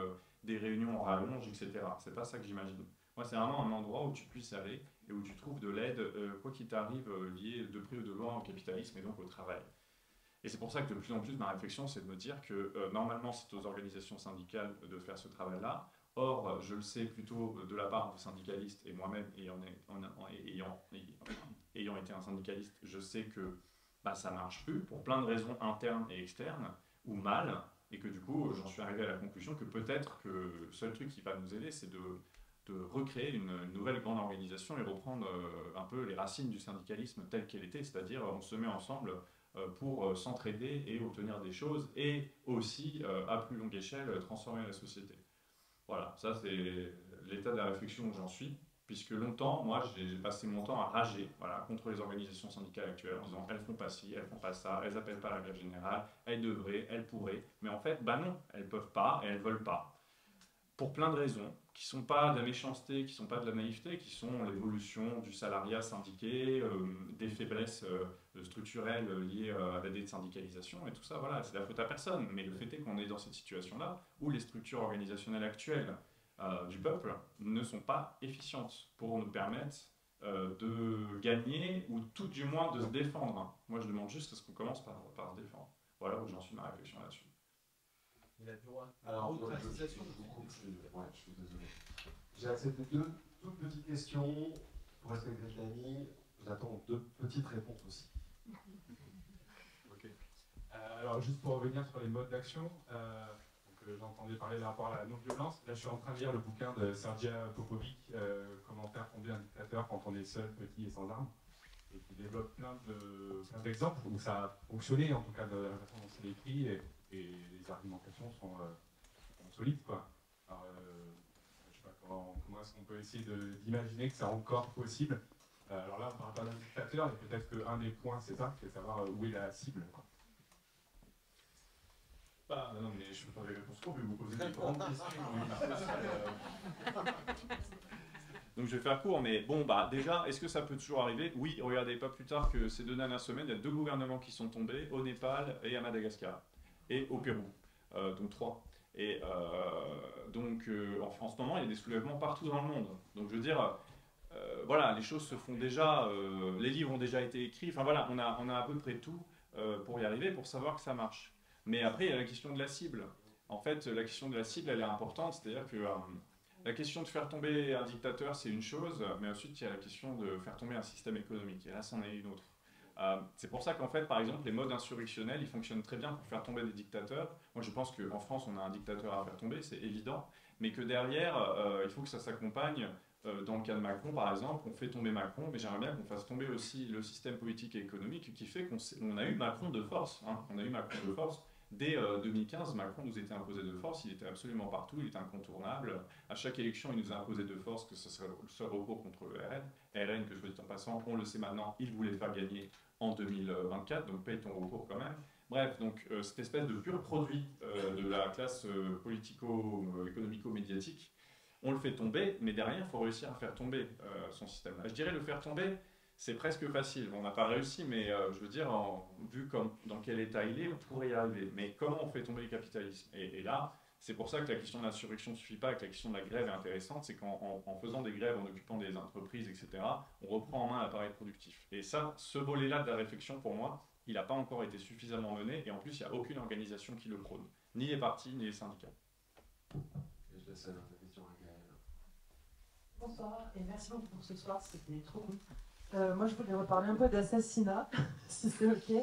Speaker 1: des réunions en rallonge, etc. C'est pas ça que j'imagine. Moi, c'est vraiment un endroit où tu puisses aller et où tu trouves de l'aide, quoi qu'il t'arrive, lié de près ou de loin au capitalisme et donc au travail. Et c'est pour ça que de plus en plus, ma réflexion, c'est de me dire que normalement, c'est aux organisations syndicales de faire ce travail-là. Or, je le sais plutôt de la part de syndicalistes, et moi-même, ayant été un syndicaliste, je sais que ça ne marche plus, pour plein de raisons internes et externes, ou mal, et que du coup, j'en suis arrivé à la conclusion que peut-être que le seul truc qui va nous aider, c'est de de recréer une nouvelle grande organisation et reprendre un peu les racines du syndicalisme tel qu'elle était, c'est-à-dire on se met ensemble pour s'entraider et obtenir des choses et aussi, à plus longue échelle, transformer la société. Voilà, ça c'est l'état de la réflexion où j'en suis, puisque longtemps, moi, j'ai passé mon temps à rager contre les organisations syndicales actuelles en disant elles font pas ci, elles font pas ça, elles appellent pas à la grève générale, elles devraient, elles pourraient, mais en fait, bah non, elles peuvent pas et elles veulent pas. Pour plein de raisons, qui ne sont pas de la méchanceté, qui ne sont pas de la naïveté, qui sont l'évolution du salariat syndiqué, des faiblesses structurelles liées à la désyndicalisation, et tout ça, voilà, c'est la faute à personne. Mais le fait est qu'on est dans cette situation-là, où les structures organisationnelles actuelles du peuple ne sont pas efficientes pour nous permettre de gagner, ou tout du moins de se défendre. Moi, je demande juste à ce qu'on commence par se défendre. Voilà où j'en suis ma réflexion là-dessus.
Speaker 2: Alors, je vous coupe, je suis désolé. J'ai accepté 2 toutes petites questions pour respecter le timing. J'attends 2 petites réponses aussi.
Speaker 5: Ok. Alors, juste pour revenir sur les modes d'action, j'entendais parler d'un rapport à la non-violence. Là, je suis en train de lire le bouquin de Sergej Popovic, Comment faire tomber un dictateur quand on est seul, petit et sans armes, et qui développe plein d'exemples où ça a fonctionné, en tout cas de la façon dont c'est écrit. Et les argumentations sont solides, quoi. Alors, je sais pas comment est-ce qu'on peut essayer d'imaginer que c'est encore possible. Alors là, on parle pas d'un dictateur, et peut-être qu'un des points, c'est ça, c'est savoir où est la cible, quoi. Bah, non, mais je ne peux pas des réponses courtes, mais vous posez des grandes questions.
Speaker 1: Donc je vais faire court, mais bon, bah déjà, est-ce que ça peut toujours arriver? Oui, regardez, pas plus tard que ces 2 dernières semaines, il y a 2 gouvernements qui sont tombés, au Népal et à Madagascar. Et au Pérou, donc 3. Et en ce moment, il y a des soulèvements partout dans le monde. Donc je veux dire, voilà, les choses se font déjà, les livres ont déjà été écrits, enfin voilà, on a à peu près tout pour y arriver, pour savoir que ça marche. Mais après, il y a la question de la cible. En fait, la question de la cible, elle est importante, c'est-à-dire que la question de faire tomber un dictateur, c'est une chose, mais ensuite, il y a la question de faire tomber un système économique, et là, c'en est une autre. C'est pour ça qu'en fait, par exemple, les modes insurrectionnels, ils fonctionnent très bien pour faire tomber des dictateurs. Moi, je pense qu'en France, on a un dictateur à faire tomber, c'est évident, mais que derrière, il faut que ça s'accompagne. Dans le cas de Macron, par exemple, on fait tomber Macron, mais j'aimerais bien qu'on fasse tomber aussi le système politique et économique qui fait qu'on a eu Macron de force. Hein. On a eu Macron de force. Dès 2015, Macron nous était imposé de force, il était absolument partout, il était incontournable. À chaque élection, il nous a imposé de force que ce serait le seul recours contre le RN. RN, que je dis en passant, on le sait maintenant, il voulait faire gagner en 2024, donc paye ton recours quand même. Bref, donc cette espèce de pur produit de la classe politico-économico-médiatique, on le fait tomber, mais derrière, il faut réussir à faire tomber son système. Je dirais le faire tomber, c'est presque facile. On n'a pas réussi, mais je veux dire, vu dans quel état il est, on pourrait y arriver. Mais comment on fait tomber le capitalisme? Et là, c'est pour ça que la question de l'insurrection ne suffit pas, que la question de la grève est intéressante, c'est qu'en faisant des grèves, en occupant des entreprises, etc., on reprend en main l'appareil productif. Et ça, ce volet-là de la réflexion, pour moi, il n'a pas encore été suffisamment mené, et en plus, il n'y a aucune organisation qui le prône. Ni les partis, ni les syndicats.
Speaker 2: Et je laisse la question à Gaëlle.
Speaker 9: Bonsoir, et merci beaucoup pour ce soir, c'était trop cool. Moi, je voulais reparler un peu d'assassinat, si c'est OK,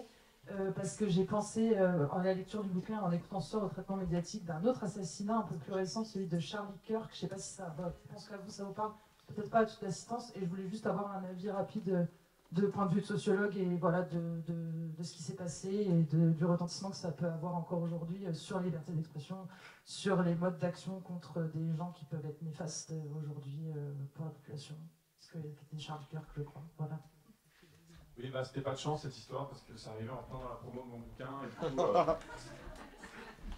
Speaker 9: parce que j'ai pensé, en la lecture du bouquin, en écoutant ce soir au traitement médiatique, d'un autre assassinat un peu plus récent, celui de Charlie Kirk. Je ne sais pas si ça va, je pense qu'à vous, ça vous parle, peut-être pas à toute l'assistance, et je voulais juste avoir un avis rapide de point de vue de sociologue, et voilà, de ce qui s'est passé, et du retentissement que ça peut avoir encore aujourd'hui sur la liberté d'expression, sur les modes d'action contre des gens qui peuvent être néfastes aujourd'hui pour la population. C'était Charlie Kirk, je crois. Voilà.
Speaker 5: Oui, bah c'était pas de chance cette histoire parce que ça arrivait en plein dans la promo de mon bouquin. Et du coup,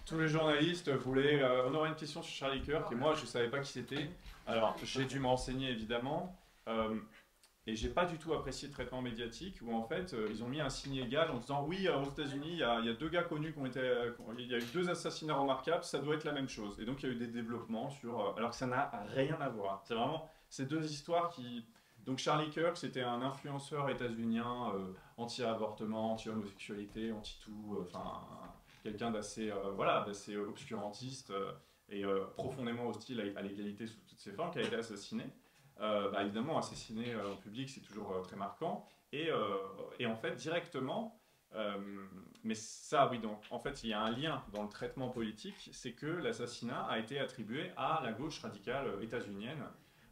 Speaker 1: tous les journalistes voulaient. On aurait une question sur Charlie Kirk et moi je savais pas qui c'était. Alors j'ai dû me renseigner évidemment. Et j'ai pas du tout apprécié le traitement médiatique où en fait ils ont mis un signe égal en disant oui aux États-Unis il y a 2 gars connus qui ont été, il y a eu 2 assassinats remarquables, ça doit être la même chose. Et donc il y a eu des développements sur alors que ça n'a rien à voir. C'est vraiment ces 2 histoires qui. Donc Charlie Kirk c'était un influenceur états-unien anti-avortement, anti-homosexualité, anti-tout, enfin quelqu'un d'assez d'assez obscurantiste et profondément hostile à l'égalité sous toutes ses formes qui a été assassiné. Évidemment, assassiner en public, c'est toujours très marquant. Et en fait, directement, mais ça, oui, donc en fait, il y a un lien dans le traitement politique, c'est que l'assassinat a été attribué à la gauche radicale états-unienne,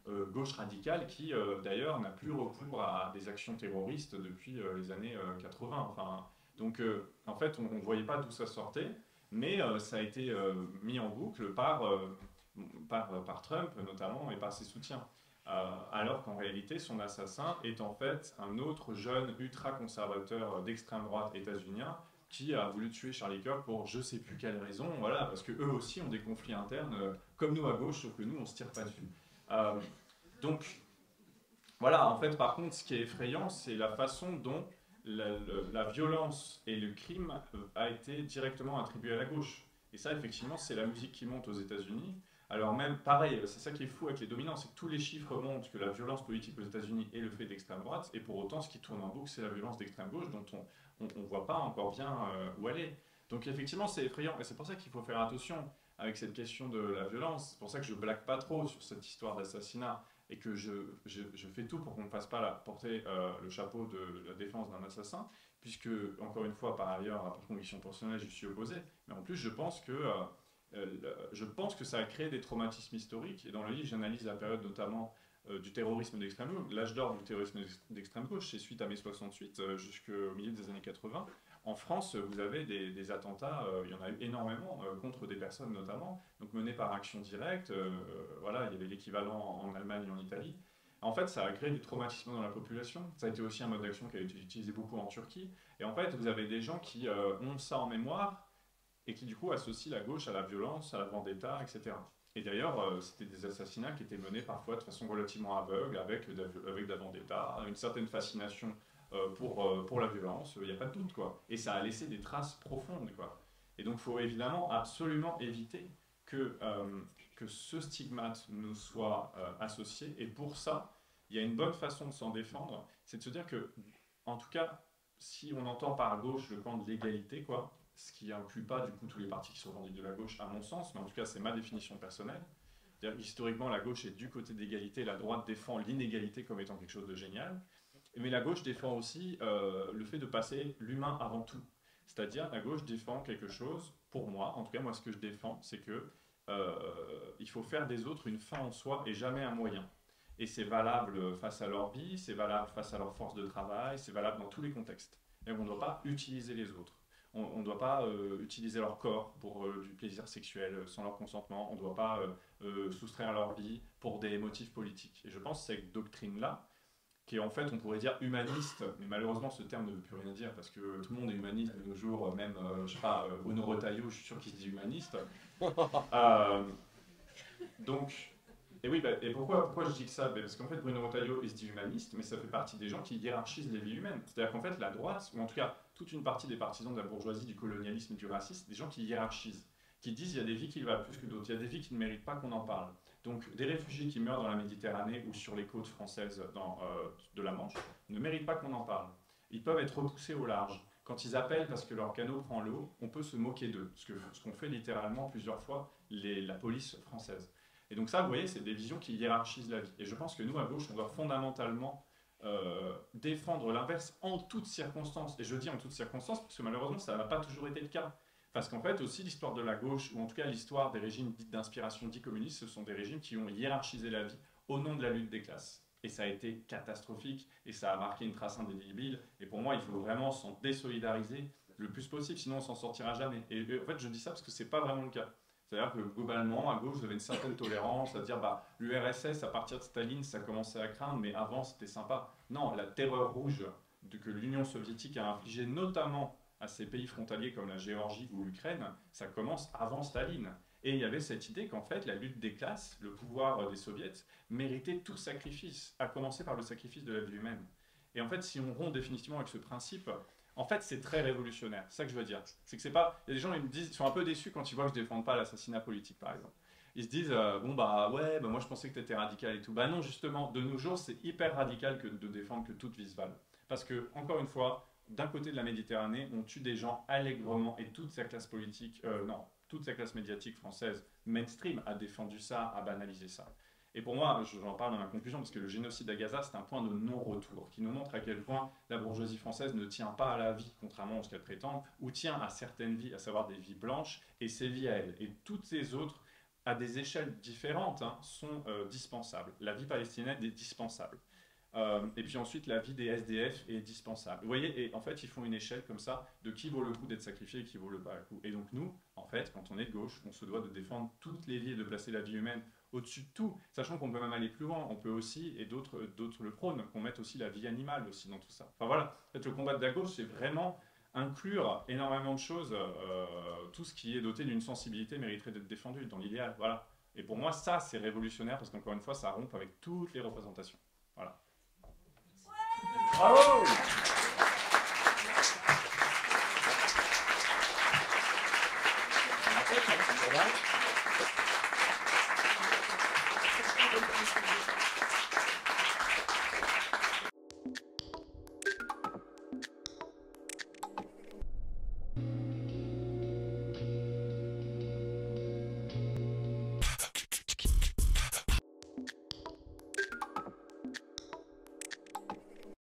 Speaker 1: gauche radicale qui, d'ailleurs, n'a plus recours à des actions terroristes depuis les années 80. Enfin, donc, en fait, on ne voyait pas d'où ça sortait, mais ça a été mis en boucle par Trump, notamment, et par ses soutiens. Alors qu'en réalité, son assassin est en fait un autre jeune ultra-conservateur d'extrême droite états-unien qui a voulu tuer Charlie Kirk pour je sais plus quelle raison, voilà, parce qu'eux aussi ont des conflits internes, comme nous à gauche, sauf que nous, on ne se tire pas dessus. Donc, voilà, en fait, par contre, ce qui est effrayant, c'est la façon dont la violence et le crime a été directement attribué à la gauche. Et ça, effectivement, c'est la musique qui monte aux États-Unis. Alors même, pareil, c'est ça qui est fou avec les dominants, c'est que tous les chiffres montrent que la violence politique aux États-Unis est le fait d'extrême droite, et pour autant, ce qui tourne en boucle, c'est la violence d'extrême gauche, dont on ne voit pas encore bien où elle est. Donc effectivement, c'est effrayant, et c'est pour ça qu'il faut faire attention avec cette question de la violence. C'est pour ça que je blague pas trop sur cette histoire d'assassinat, et que je fais tout pour qu'on ne fasse pas porter le chapeau de la défense d'un assassin, puisque, encore une fois, par ailleurs, par conviction personnelle, je suis opposé, mais en plus, je pense que ça a créé des traumatismes historiques, et dans le livre, j'analyse la période notamment du terrorisme d'extrême gauche. L'âge d'or du terrorisme d'extrême gauche, c'est suite à mai 68 jusqu'au milieu des années 80. En France, vous avez des attentats, il y en a eu énormément, contre des personnes notamment, donc menés par action directe. Voilà, il y avait l'équivalent en Allemagne et en Italie. En fait, ça a créé des traumatismes dans la population. Ça a été aussi un mode d'action qui a été utilisé beaucoup en Turquie. Et en fait, vous avez des gens qui ont ça en mémoire, et qui du coup associent la gauche à la violence, à la vendetta, etc. Et d'ailleurs, c'était des assassinats qui étaient menés parfois de façon relativement aveugle, avec de la vendetta, une certaine fascination pour la violence, il n'y a pas de doute, quoi. Et ça a laissé des traces profondes, quoi. Et donc, il faut évidemment absolument éviter que ce stigmate nous soit associé. Et pour ça, il y a une bonne façon de s'en défendre, c'est de se dire que, en tout cas, si on entend par gauche le camp de l'égalité, quoi, ce qui inclut pas du coup tous les partis qui se revendiquent de la gauche à mon sens, mais en tout cas c'est ma définition personnelle. Historiquement, la gauche est du côté de l'égalité, la droite défend l'inégalité comme étant quelque chose de génial, mais la gauche défend aussi le fait de passer l'humain avant tout. C'est-à-dire, la gauche défend quelque chose, pour moi, en tout cas moi ce que je défends, c'est que il faut faire des autres une fin en soi et jamais un moyen. Et c'est valable face à leur vie, c'est valable face à leur force de travail, c'est valable dans tous les contextes. Et on ne doit pas utiliser les autres. On ne doit pas utiliser leur corps pour du plaisir sexuel sans leur consentement. On ne doit pas soustraire leur vie pour des motifs politiques. Et je pense que cette doctrine-là, qui est en fait, on pourrait dire humaniste, mais malheureusement ce terme ne veut plus rien dire parce que tout le monde est humaniste de nos jours, même, je sais pas, Bruno Retailleau, je suis sûr qu'il se dit humaniste. Donc, et oui, et pourquoi je dis que ça? Parce qu'en fait, Bruno Retailleau, il se dit humaniste, mais ça fait partie des gens qui hiérarchisent les vies humaines. C'est-à-dire qu'en fait, la droite, ou en tout cas toute une partie des partisans de la bourgeoisie, du colonialisme et du racisme, des gens qui hiérarchisent, qui disent il y a des vies qui valent plus que d'autres, il y a des vies qui ne méritent pas qu'on en parle. Donc des réfugiés qui meurent dans la Méditerranée ou sur les côtes françaises de la Manche ne méritent pas qu'on en parle. Ils peuvent être repoussés au large. Quand ils appellent parce que leur canot prend l'eau, on peut se moquer d'eux, ce qu'on fait littéralement plusieurs fois la police française. Et donc ça, vous voyez, c'est des visions qui hiérarchisent la vie. Et je pense que nous, à gauche, on doit fondamentalement défendre l'inverse en toutes circonstances. Et je dis en toutes circonstances parce que malheureusement, ça n'a pas toujours été le cas. Parce qu'en fait, aussi, l'histoire de la gauche, ou en tout cas l'histoire des régimes dits d'inspiration dits communistes, ce sont des régimes qui ont hiérarchisé la vie au nom de la lutte des classes. Et ça a été catastrophique, et ça a marqué une trace indélébile. Et pour moi, il faut vraiment s'en désolidariser le plus possible, sinon on s'en sortira jamais. Et en fait, je dis ça parce que c'est pas vraiment le cas. C'est-à-dire que globalement, à gauche, vous avez une certaine tolérance, à dire bah, l'URSS, à partir de Staline, ça commençait à craindre, mais avant, c'était sympa. Non, la terreur rouge que l'Union soviétique a infligée, notamment à ces pays frontaliers comme la Géorgie ou l'Ukraine, ça commence avant Staline. Et il y avait cette idée qu'en fait, la lutte des classes, le pouvoir des soviets, méritait tout sacrifice, à commencer par le sacrifice de la vie humaine. Et en fait, si on rompt définitivement avec ce principe, en fait, c'est très révolutionnaire. C'est ça que je veux dire. C'est que c'est pas... Il y a des gens ils sont un peu déçus quand ils voient que je ne défends pas l'assassinat politique, par exemple. Ils se disent, bon bah ouais, bah, moi je pensais que tu étais radical et tout. Bah non, justement, de nos jours, c'est hyper radical de défendre que toute vie se vale. Parce que, encore une fois, d'un côté de la Méditerranée, on tue des gens allègrement et toute sa classe politique, toute sa classe médiatique française mainstream a défendu ça, a banalisé ça. Et pour moi, j'en parle dans ma conclusion, parce que le génocide à Gaza, c'est un point de non-retour, qui nous montre à quel point la bourgeoisie française ne tient pas à la vie, contrairement à ce qu'elle prétend, ou tient à certaines vies, à savoir des vies blanches, et ses vies à elle. Et toutes ces autres à des échelles différentes, hein, sont dispensables. La vie palestinienne est dispensable. Et puis ensuite, la vie des SDF est dispensable. Vous voyez, et en fait, ils font une échelle comme ça de qui vaut le coup d'être sacrifié et qui vaut le pas le coup. Et donc nous, en fait, quand on est de gauche, on se doit de défendre toutes les vies et de placer la vie humaine au-dessus de tout, sachant qu'on peut même aller plus loin. On peut aussi, et d'autres le prônent, qu'on mette aussi la vie animale aussi dans tout ça. Enfin voilà, en fait, le combat de la gauche, c'est vraiment inclure énormément de choses. Tout ce qui est doté d'une sensibilité mériterait d'être défendu dans l'idéal. Voilà. Et pour moi, ça, c'est révolutionnaire parce qu'encore une fois, ça rompt avec toutes les représentations. Voilà.
Speaker 10: Bravo!
Speaker 1: Voilà.